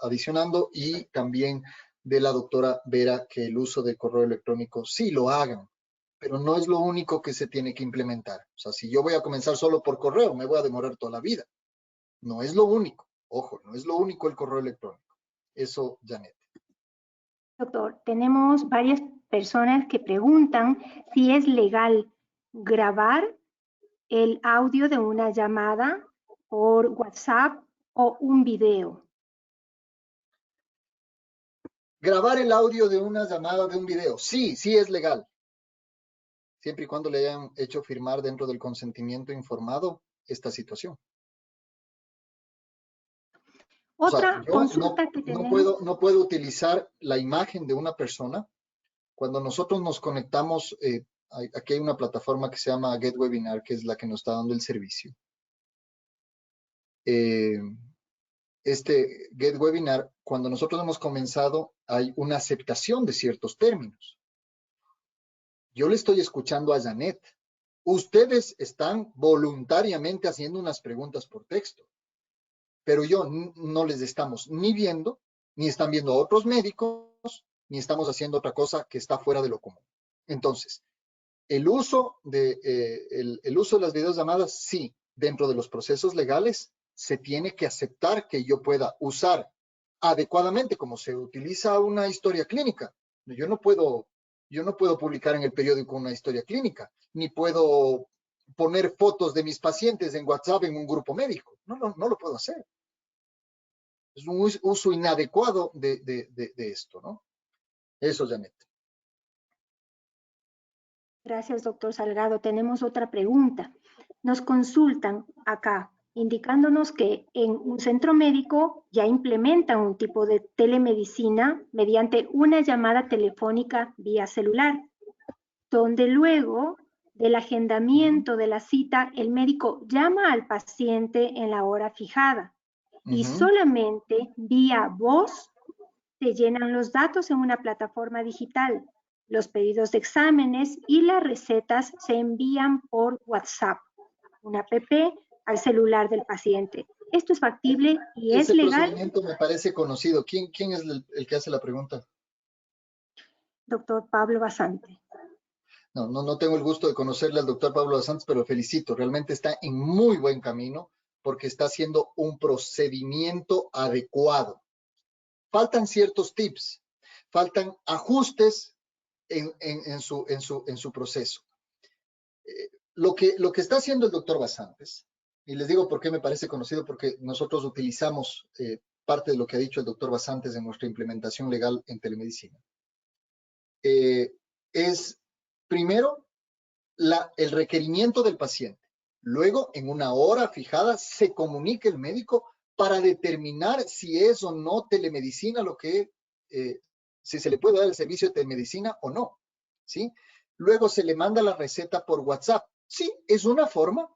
adicionando, y también de la doctora Vera, que el uso del correo electrónico sí lo hagan, pero no es lo único que se tiene que implementar. O sea, si yo voy a comenzar solo por correo, me voy a demorar toda la vida. No es lo único, ojo, no es lo único el correo electrónico. Eso, Janet. Doctor, tenemos varias personas que preguntan si es legal grabar el audio de una llamada por WhatsApp o un video. Grabar el audio de una llamada, de un video, sí, sí es legal. Siempre y cuando le hayan hecho firmar dentro del consentimiento informado esta situación. Otra O sea, yo consulta que tenemos. no puedo utilizar la imagen de una persona. Cuando nosotros nos conectamos, aquí hay una plataforma que se llama GetWebinar, que es la que nos está dando el servicio. Este GetWebinar, cuando nosotros hemos comenzado, hay una aceptación de ciertos términos. Yo le estoy escuchando a Janet. Ustedes están voluntariamente haciendo unas preguntas por texto, pero yo no les estamos ni viendo, ni están viendo a otros médicos, ni estamos haciendo otra cosa que está fuera de lo común. Entonces, el uso de las videollamadas, sí, dentro de los procesos legales, se tiene que aceptar que yo pueda usar adecuadamente, como se utiliza una historia clínica. Yo no puedo publicar en el periódico una historia clínica, ni puedo poner fotos de mis pacientes en WhatsApp en un grupo médico. No lo puedo hacer. Es un uso inadecuado de esto, ¿no? Eso, Janet. Gracias, doctor Salgado. Tenemos otra pregunta. Nos consultan acá, indicándonos que en un centro médico ya implementan un tipo de telemedicina mediante una llamada telefónica vía celular, donde luego del agendamiento de la cita, el médico llama al paciente en la hora fijada y solamente vía voz se llenan los datos en una plataforma digital. Los pedidos de exámenes y las recetas se envían por WhatsApp, una app al celular del paciente. Esto es factible y es Ese legal. procedimiento me parece conocido. ¿Quién es el que hace la pregunta? Doctor Pablo Basante. No tengo el gusto de conocerle al doctor Pablo Bassantes, pero felicito. Realmente está en muy buen camino porque está haciendo un procedimiento adecuado. Faltan ciertos tips, faltan ajustes en su proceso. Lo que está haciendo el doctor Bassantes, y les digo por qué me parece conocido, porque nosotros utilizamos parte de lo que ha dicho el doctor Bassantes en nuestra implementación legal en telemedicina. Es primero el requerimiento del paciente. Luego, en una hora fijada, se comunica el médico para determinar si es o no telemedicina lo que, si se le puede dar el servicio de telemedicina o no, ¿sí? Luego se le manda la receta por WhatsApp. Sí, es una forma.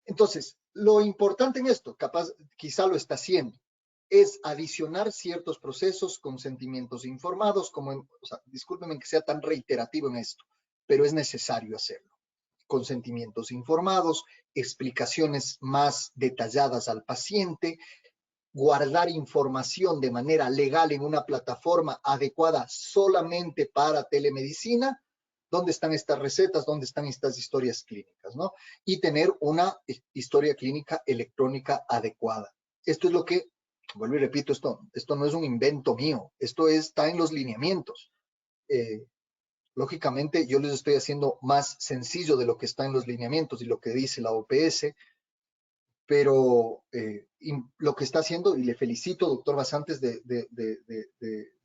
Entonces, lo importante en esto, quizá lo está haciendo, es adicionar ciertos procesos, consentimientos informados, discúlpenme que sea tan reiterativo en esto, pero es necesario hacerlo. Consentimientos informados, explicaciones más detalladas al paciente, guardar información de manera legal en una plataforma adecuada solamente para telemedicina, dónde están estas recetas, dónde están estas historias clínicas, ¿no? Y tener una historia clínica electrónica adecuada. Esto es lo que, vuelvo y repito, esto no es un invento mío, esto está en los lineamientos. Lógicamente, yo les estoy haciendo más sencillo de lo que está en los lineamientos y lo que dice la OPS, pero lo que está haciendo, y le felicito, doctor Bassantes, de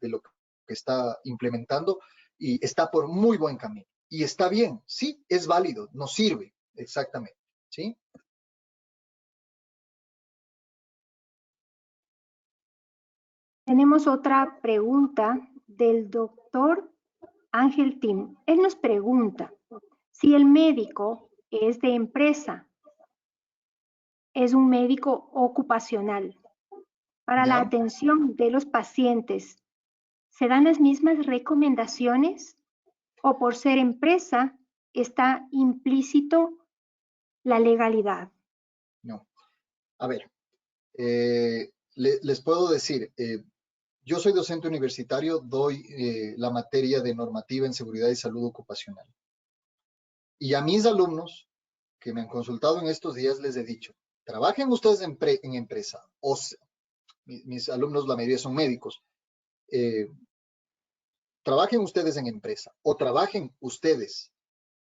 lo que está implementando, y está por muy buen camino. Y está bien, sí, es válido, nos sirve, exactamente, ¿sí? Tenemos otra pregunta del doctor Ángel Tim. Él nos pregunta si el médico es de empresa es un médico ocupacional. Para la ¿Ya? atención de los pacientes, ¿se dan las mismas recomendaciones o por ser empresa está implícito la legalidad? No. A ver, les puedo decir, yo soy docente universitario, doy la materia de normativa en seguridad y salud ocupacional. Y a mis alumnos que me han consultado en estos días les he dicho, trabajen ustedes en empresa, mis alumnos la mayoría son médicos, trabajen ustedes en empresa o trabajen ustedes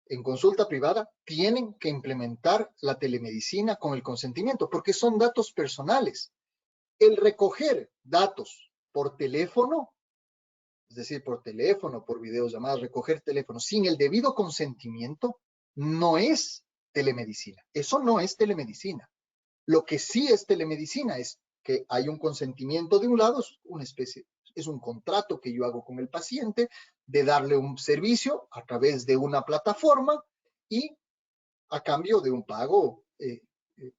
en consulta privada, tienen que implementar la telemedicina con el consentimiento, porque son datos personales. El recoger datos por teléfono, es decir, por teléfono, por videollamadas, recoger teléfono sin el debido consentimiento, no es telemedicina. Eso no es telemedicina. Lo que sí es telemedicina es que hay un consentimiento de un lado, es una especie, es un contrato que yo hago con el paciente de darle un servicio a través de una plataforma y a cambio de un pago.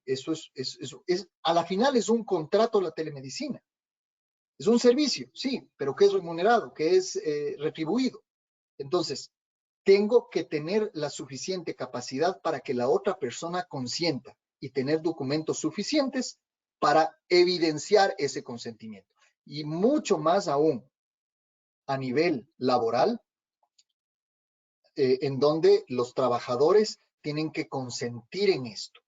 Eso a la final es un contrato la telemedicina. Es un servicio, sí, pero que es remunerado, que es retribuido. Entonces, tengo que tener la suficiente capacidad para que la otra persona consienta y tener documentos suficientes para evidenciar ese consentimiento. Y mucho más aún a nivel laboral, en donde los trabajadores tienen que consentir en esto.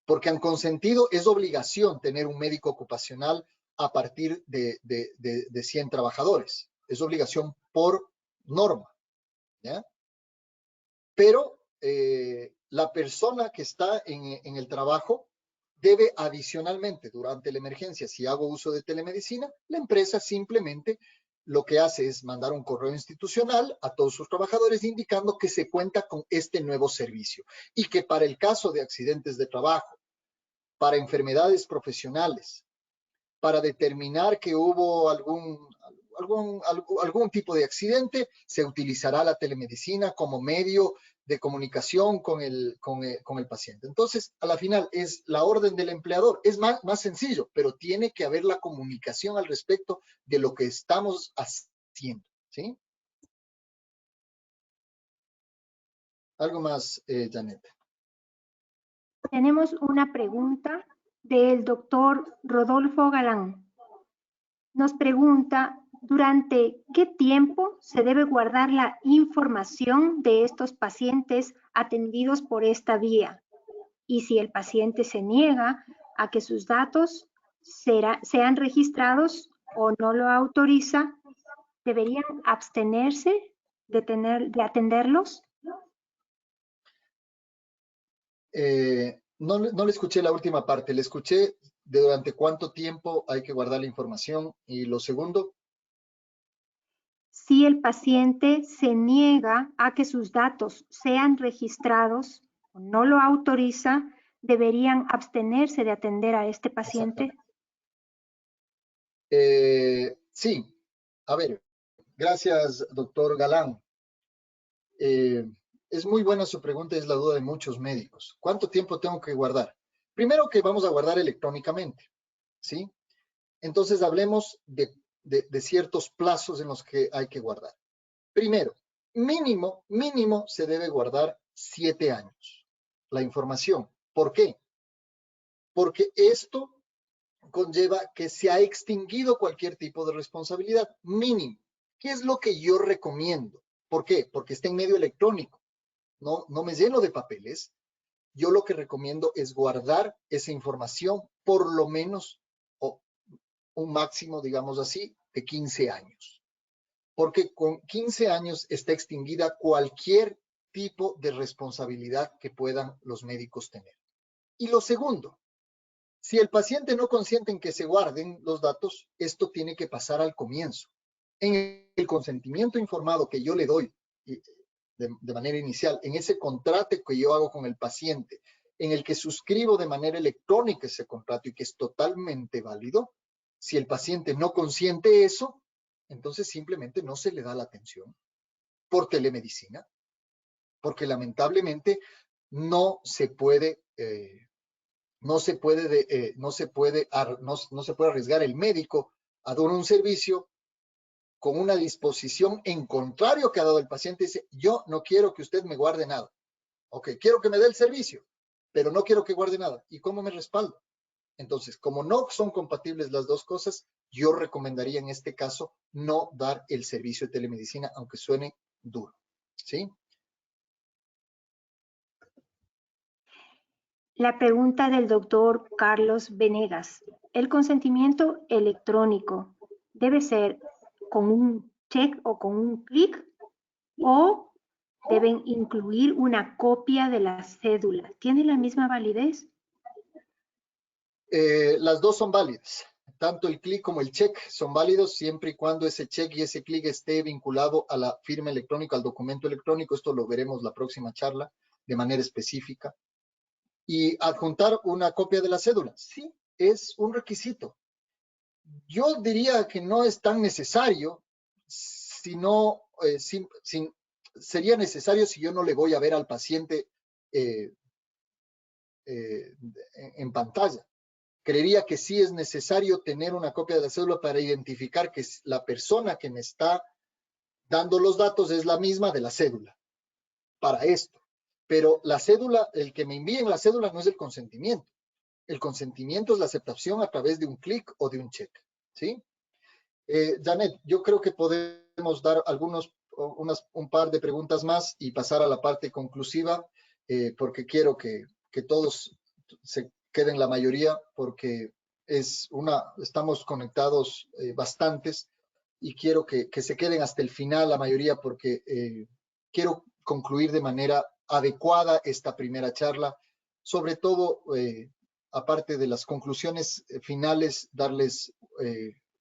Porque han consentido, es obligación tener un médico ocupacional a partir de 100 trabajadores. Es obligación por norma, ¿ya? Pero la persona que está en el trabajo debe adicionalmente, durante la emergencia, si hago uso de telemedicina, la empresa simplemente lo que hace es mandar un correo institucional a todos sus trabajadores indicando que se cuenta con este nuevo servicio y que para el caso de accidentes de trabajo, para enfermedades profesionales, para determinar que hubo algún tipo de accidente, se utilizará la telemedicina como medio de comunicación con el paciente. Entonces, a la final es la orden del empleador. Es más sencillo, pero tiene que haber la comunicación al respecto de lo que estamos haciendo, ¿sí? Algo más, Janet. Tenemos una pregunta del doctor Rodolfo Galán. Nos pregunta, ¿durante qué tiempo se debe guardar la información de estos pacientes atendidos por esta vía? Y si el paciente se niega a que sus datos sean registrados o no lo autoriza, ¿deberían abstenerse de atenderlos? No le escuché la última parte, le escuché de durante cuánto tiempo hay que guardar la información y lo segundo. Si el paciente se niega a que sus datos sean registrados o no lo autoriza, ¿deberían abstenerse de atender a este paciente? Sí, a ver, gracias, doctor Galán. Es muy buena su pregunta, es la duda de muchos médicos. ¿Cuánto tiempo tengo que guardar? Primero que vamos a guardar electrónicamente, ¿sí? Entonces hablemos de ciertos plazos en los que hay que guardar. Primero, mínimo se debe guardar 7 años la información. ¿Por qué? Porque esto conlleva que se ha extinguido cualquier tipo de responsabilidad mínimo. ¿Qué es lo que yo recomiendo? ¿Por qué? Porque está en medio electrónico. No me lleno de papeles. Yo lo que recomiendo es guardar esa información por lo menos o un máximo, digamos así, de 15 años. Porque con 15 años está extinguida cualquier tipo de responsabilidad que puedan los médicos tener. Y lo segundo, si el paciente no consiente en que se guarden los datos, esto tiene que pasar al comienzo. En el consentimiento informado que yo le doy de manera inicial, en ese contrato que yo hago con el paciente, en el que suscribo de manera electrónica ese contrato y que es totalmente válido, si el paciente no consiente eso, entonces simplemente no se le da la atención por telemedicina, porque lamentablemente no se puede no se puede arriesgar el médico a dar un servicio con una disposición en contrario que ha dado el paciente. Dice, yo no quiero que usted me guarde nada. Ok, quiero que me dé el servicio, pero no quiero que guarde nada. ¿Y cómo me respaldo? Entonces, como no son compatibles las dos cosas, yo recomendaría en este caso no dar el servicio de telemedicina, aunque suene duro. ¿Sí? La pregunta del doctor Carlos Venegas. ¿El consentimiento electrónico debe ser con un check o con un clic o deben incluir una copia de la cédula? ¿Tiene la misma validez? Las dos son válidas. Tanto el clic como el check son válidos siempre y cuando ese check y ese clic esté vinculado a la firma electrónica, al documento electrónico. Esto lo veremos la próxima charla de manera específica. Y adjuntar una copia de la cédula, sí, es un requisito. Yo diría que no es tan necesario, sino sería necesario si yo no le voy a ver al paciente en pantalla. Creería que sí es necesario tener una copia de la cédula para identificar que la persona que me está dando los datos es la misma de la cédula para esto. Pero la cédula, el que me envíen la cédula no es el consentimiento. El consentimiento es la aceptación a través de un clic o de un check. ¿Sí? Janet, yo creo que podemos dar un par de preguntas más y pasar a la parte conclusiva, porque quiero que todos se queden la mayoría, porque estamos conectados bastantes y quiero que se queden hasta el final la mayoría, porque quiero concluir de manera adecuada esta primera charla, sobre todo, aparte de las conclusiones finales, darles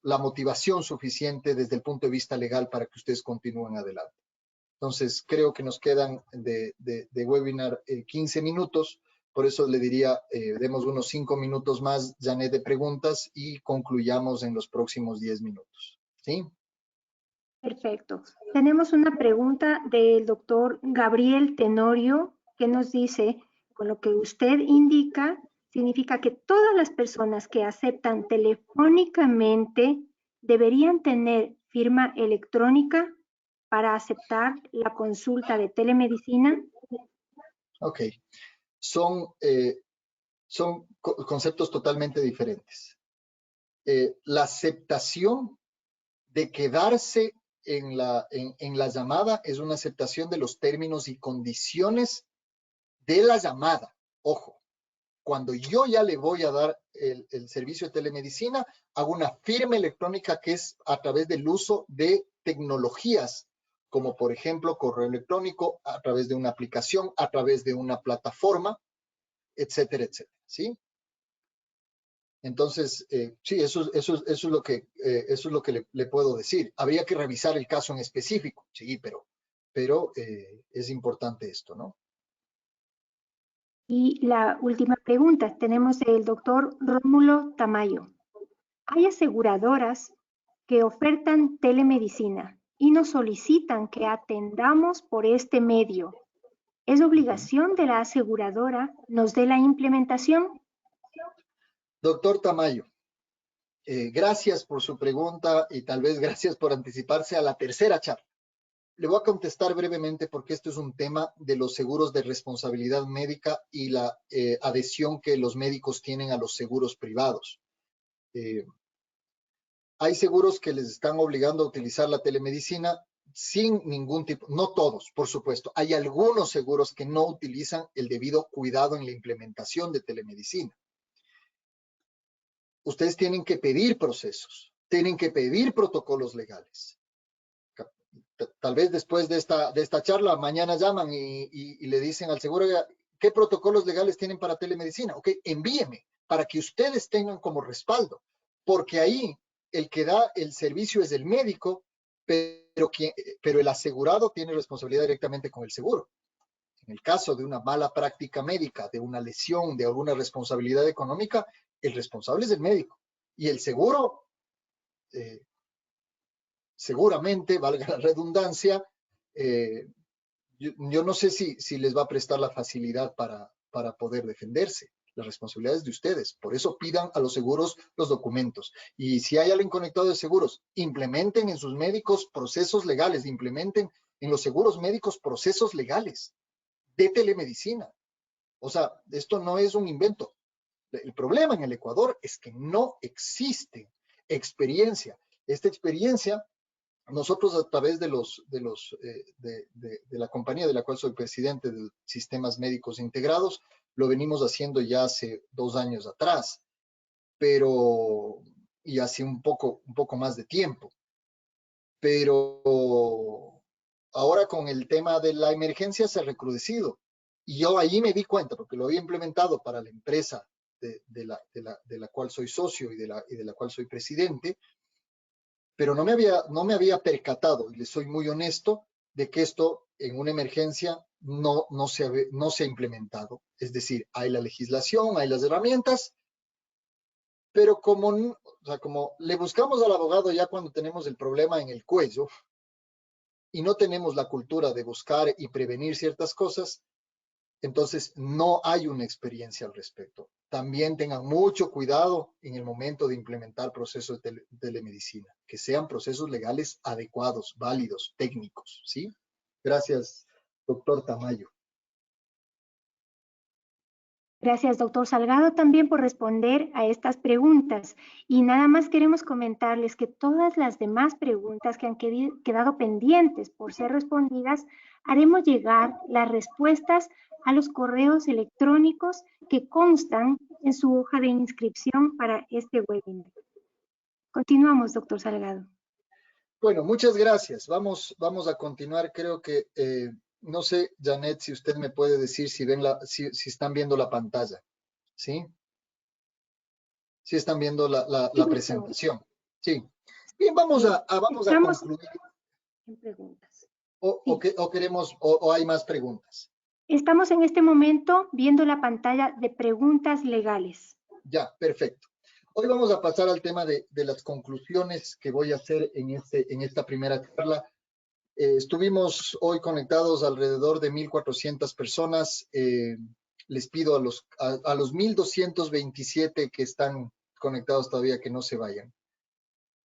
la motivación suficiente desde el punto de vista legal para que ustedes continúen adelante. Entonces, creo que nos quedan de webinar 15 minutos, por eso le diría, demos unos 5 minutos más, Janet, de preguntas y concluyamos en los próximos 10 minutos. ¿Sí? Perfecto. Tenemos una pregunta del doctor Gabriel Tenorio que nos dice, con lo que usted indica, significa que todas las personas que aceptan telefónicamente deberían tener firma electrónica para aceptar la consulta de telemedicina. Ok. Son conceptos totalmente diferentes. La aceptación de quedarse en la llamada es una aceptación de los términos y condiciones de la llamada. Ojo, cuando yo ya le voy a dar el servicio de telemedicina, hago una firma electrónica que es a través del uso de tecnologías, como por ejemplo correo electrónico, a través de una aplicación, a través de una plataforma, etcétera, etcétera, ¿sí? Entonces, sí, eso es lo que le puedo decir. Habría que revisar el caso en específico, sí, pero es importante esto, ¿no? Y la última pregunta, tenemos el doctor Rómulo Tamayo. Hay aseguradoras que ofertan telemedicina y nos solicitan que atendamos por este medio. ¿Es obligación de la aseguradora nos dé la implementación? Doctor Tamayo, gracias por su pregunta y tal vez gracias por anticiparse a la tercera charla. Le voy a contestar brevemente porque esto es un tema de los seguros de responsabilidad médica y la adhesión que los médicos tienen a los seguros privados. Hay seguros que les están obligando a utilizar la telemedicina sin ningún tipo, no todos, por supuesto. Hay algunos seguros que no utilizan el debido cuidado en la implementación de telemedicina. Ustedes tienen que pedir procesos, tienen que pedir protocolos legales. Tal vez después de esta charla, mañana llaman y le dicen al seguro, ¿qué protocolos legales tienen para telemedicina? Ok, envíeme para que ustedes tengan como respaldo, porque ahí el que da el servicio es el médico, pero el asegurado tiene responsabilidad directamente con el seguro. En el caso de una mala práctica médica, de una lesión, de alguna responsabilidad económica, el responsable es el médico. Y el seguro, seguramente, valga la redundancia, yo no sé si les va a prestar la facilidad para poder defenderse. La responsabilidad es de ustedes. Por eso pidan a los seguros los documentos. Y si hay alguien conectado de seguros, implementen en sus médicos procesos legales, implementen en los seguros médicos procesos legales de telemedicina. O sea, esto no es un invento. El problema en el Ecuador es que no existe experiencia. Esta experiencia, nosotros a través de la compañía de la cual soy presidente de Sistemas Médicos Integrados, lo venimos haciendo ya hace 2 años atrás, y hace un poco más de tiempo. Pero ahora con el tema de la emergencia se ha recrudecido. Y yo ahí me di cuenta, porque lo había implementado para la empresa de la cual soy socio y de la cual soy presidente, pero no me había percatado, y le soy muy honesto, de que esto en una emergencia no se ha implementado. Es decir, hay la legislación, hay las herramientas, pero como le buscamos al abogado ya cuando tenemos el problema en el cuello y no tenemos la cultura de buscar y prevenir ciertas cosas, entonces no hay una experiencia al respecto. También tengan mucho cuidado en el momento de implementar procesos de telemedicina, que sean procesos legales adecuados, válidos, técnicos, ¿sí? Gracias, doctor Tamayo. Gracias, doctor Salgado, también por responder a estas preguntas. Y nada más queremos comentarles que todas las demás preguntas que han quedado pendientes por ser respondidas, haremos llegar las respuestas a los correos electrónicos que constan en su hoja de inscripción para este webinar. Continuamos, doctor Salgado. Bueno, muchas gracias. Vamos a continuar. Creo que, no sé, Janet, si usted me puede decir si están viendo la pantalla, ¿sí? Si están viendo la presentación. Sí. Bien, vamos a concluir. En preguntas. ¿O hay más preguntas? Estamos en este momento viendo la pantalla de preguntas legales. Ya, perfecto. Hoy vamos a pasar al tema de las conclusiones que voy a hacer en esta primera charla. Estuvimos hoy conectados alrededor de 1,400 personas. Les pido a los 1,227 que están conectados todavía que no se vayan.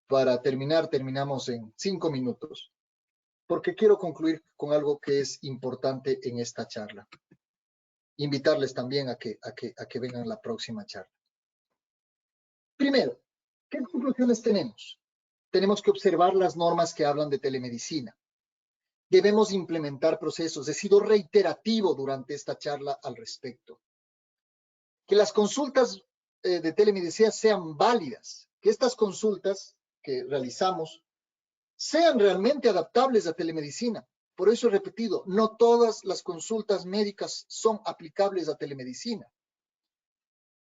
Para terminamos en 5 minutos, porque quiero concluir con algo que es importante en esta charla. Invitarles también a que vengan a la próxima charla. Primero, ¿qué conclusiones tenemos? Tenemos que observar las normas que hablan de telemedicina. Debemos implementar procesos. He sido reiterativo durante esta charla al respecto. Que las consultas de telemedicina sean válidas, que estas consultas que realizamos sean realmente adaptables a telemedicina. Por eso he repetido, no todas las consultas médicas son aplicables a telemedicina.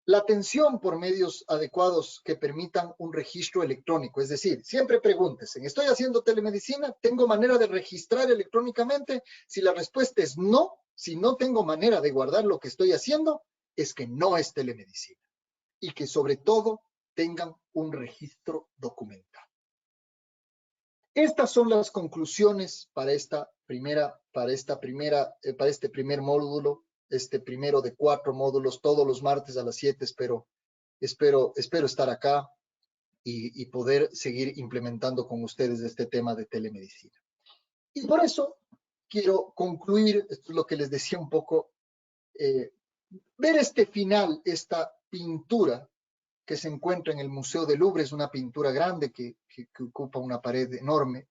La atención por medios adecuados que permitan un registro electrónico, es decir, siempre pregúntense, ¿estoy haciendo telemedicina? ¿Tengo manera de registrar electrónicamente? Si la respuesta es no, si no tengo manera de guardar lo que estoy haciendo, es que no es telemedicina. Y que sobre todo tengan un registro documental. Estas son las conclusiones para este primer módulo. Este primero de 4 módulos, todos los martes a las 7, espero estar acá y poder seguir implementando con ustedes este tema de telemedicina. Y por eso quiero concluir, esto es lo que les decía un poco, ver este final, esta pintura que se encuentra en el Museo del Louvre, es una pintura grande que ocupa una pared enorme,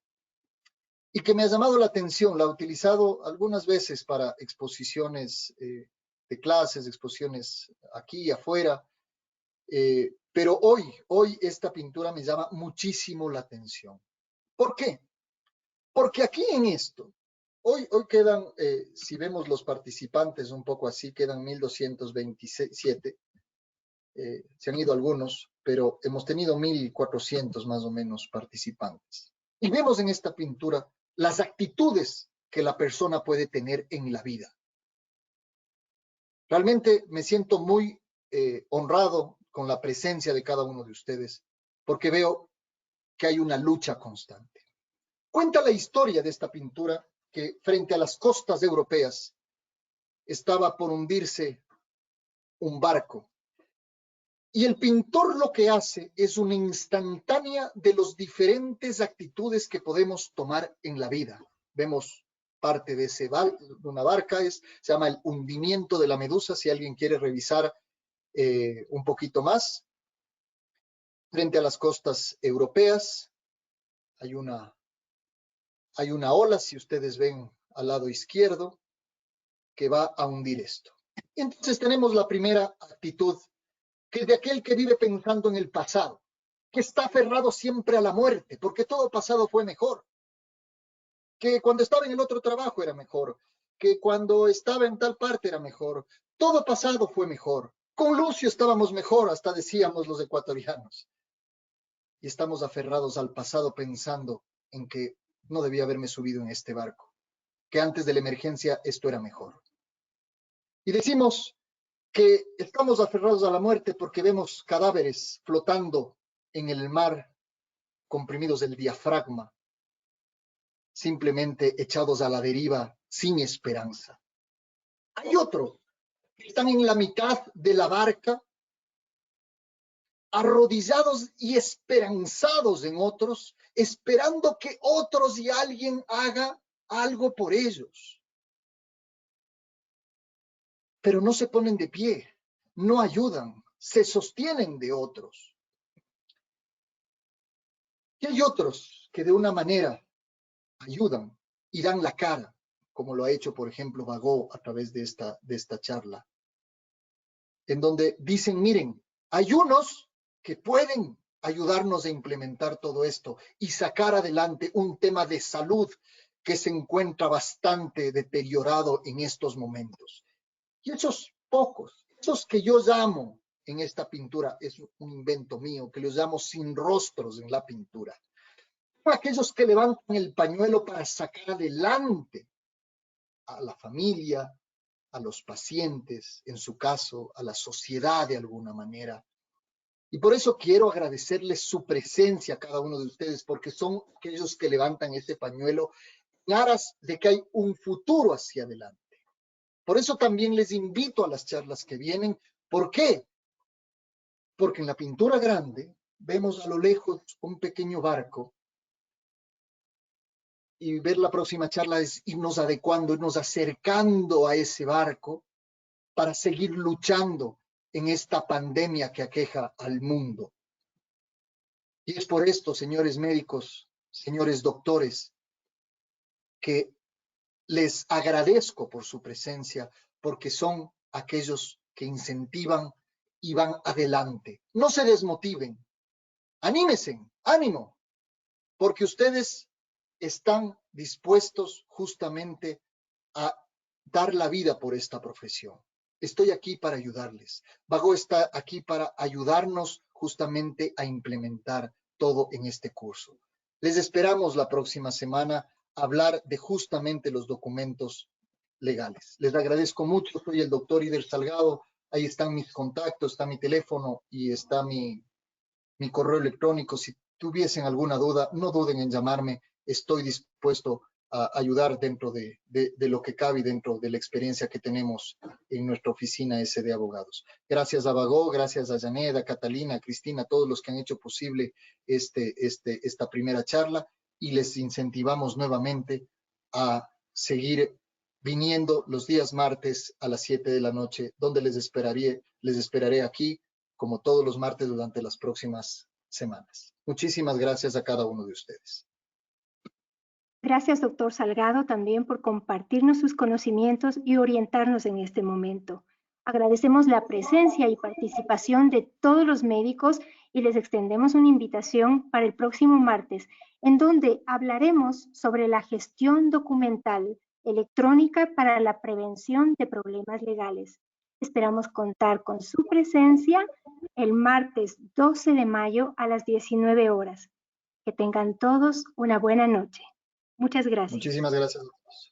y que me ha llamado la atención. La he utilizado algunas veces para exposiciones de clases, exposiciones aquí y afuera, pero hoy esta pintura me llama muchísimo la atención. ¿Por qué? Porque aquí en esto, hoy quedan, si vemos los participantes un poco así, quedan 1,227, se han ido algunos, pero hemos tenido 1,400 más o menos participantes. Y vemos en esta pintura las actitudes que la persona puede tener en la vida. Realmente me siento muy honrado con la presencia de cada uno de ustedes, porque veo que hay una lucha constante. Cuenta la historia de esta pintura que frente a las costas europeas estaba por hundirse un barco. Y el pintor lo que hace es una instantánea de las diferentes actitudes que podemos tomar en la vida. Vemos parte de una barca, se llama el hundimiento de la Medusa, si alguien quiere revisar un poquito más. Frente a las costas europeas hay una ola, si ustedes ven al lado izquierdo, que va a hundir esto. Y entonces tenemos la primera actitud, que es de aquel que vive pensando en el pasado, que está aferrado siempre a la muerte, porque todo pasado fue mejor, que cuando estaba en el otro trabajo era mejor, que cuando estaba en tal parte era mejor, todo pasado fue mejor. Con Lucio estábamos mejor, hasta decíamos los ecuatorianos. Y estamos aferrados al pasado pensando en que no debía haberme subido en este barco, que antes de la emergencia esto era mejor. Y decimos que estamos aferrados a la muerte porque vemos cadáveres flotando en el mar, comprimidos del diafragma, simplemente echados a la deriva sin esperanza. Hay otros que están en la mitad de la barca, arrodillados y esperanzados en otros, esperando que otros y alguien haga algo por ellos. Pero no se ponen de pie, no ayudan, se sostienen de otros. Y hay otros que de una manera ayudan y dan la cara, como lo ha hecho, por ejemplo, Bagó a través de esta charla, en donde dicen, miren, hay unos que pueden ayudarnos a implementar todo esto y sacar adelante un tema de salud que se encuentra bastante deteriorado en estos momentos. Y esos pocos, esos que yo llamo en esta pintura, es un invento mío, que los llamo sin rostros en la pintura. Aquellos que levantan el pañuelo para sacar adelante a la familia, a los pacientes, en su caso, a la sociedad de alguna manera. Y por eso quiero agradecerles su presencia a cada uno de ustedes, porque son aquellos que levantan ese pañuelo en aras de que hay un futuro hacia adelante. Por eso también les invito a las charlas que vienen. ¿Por qué? Porque en la pintura grande vemos a lo lejos un pequeño barco y ver la próxima charla es irnos adecuando, irnos acercando a ese barco para seguir luchando en esta pandemia que aqueja al mundo. Y es por esto, señores médicos, señores doctores, que les agradezco por su presencia, porque son aquellos que incentivan y van adelante. No se desmotiven, anímense, ánimo, porque ustedes están dispuestos justamente a dar la vida por esta profesión. Estoy aquí para ayudarles. Bagó está aquí para ayudarnos justamente a implementar todo en este curso. Les esperamos la próxima semana a hablar de justamente los documentos legales. Les agradezco mucho. Soy el doctor Ider Salgado. Ahí están mis contactos, está mi teléfono y está mi correo electrónico. Si tuviesen alguna duda, no duden en llamarme. Estoy dispuesto a ayudar dentro de lo que cabe, dentro de la experiencia que tenemos en nuestra oficina S de Abogados. Gracias a Bagó, gracias a Janet, a Catalina, a Cristina, a todos los que han hecho posible esta primera charla, y les incentivamos nuevamente a seguir viniendo los días martes a las 7 de la noche, donde les esperaré aquí, como todos los martes durante las próximas semanas. Muchísimas gracias a cada uno de ustedes. Gracias, doctor Salgado, también por compartirnos sus conocimientos y orientarnos en este momento. Agradecemos la presencia y participación de todos los médicos y les extendemos una invitación para el próximo martes, en donde hablaremos sobre la gestión documental electrónica para la prevención de problemas legales. Esperamos contar con su presencia el martes 12 de mayo a las 19 horas. Que tengan todos una buena noche. Muchas gracias. Muchísimas gracias a todos.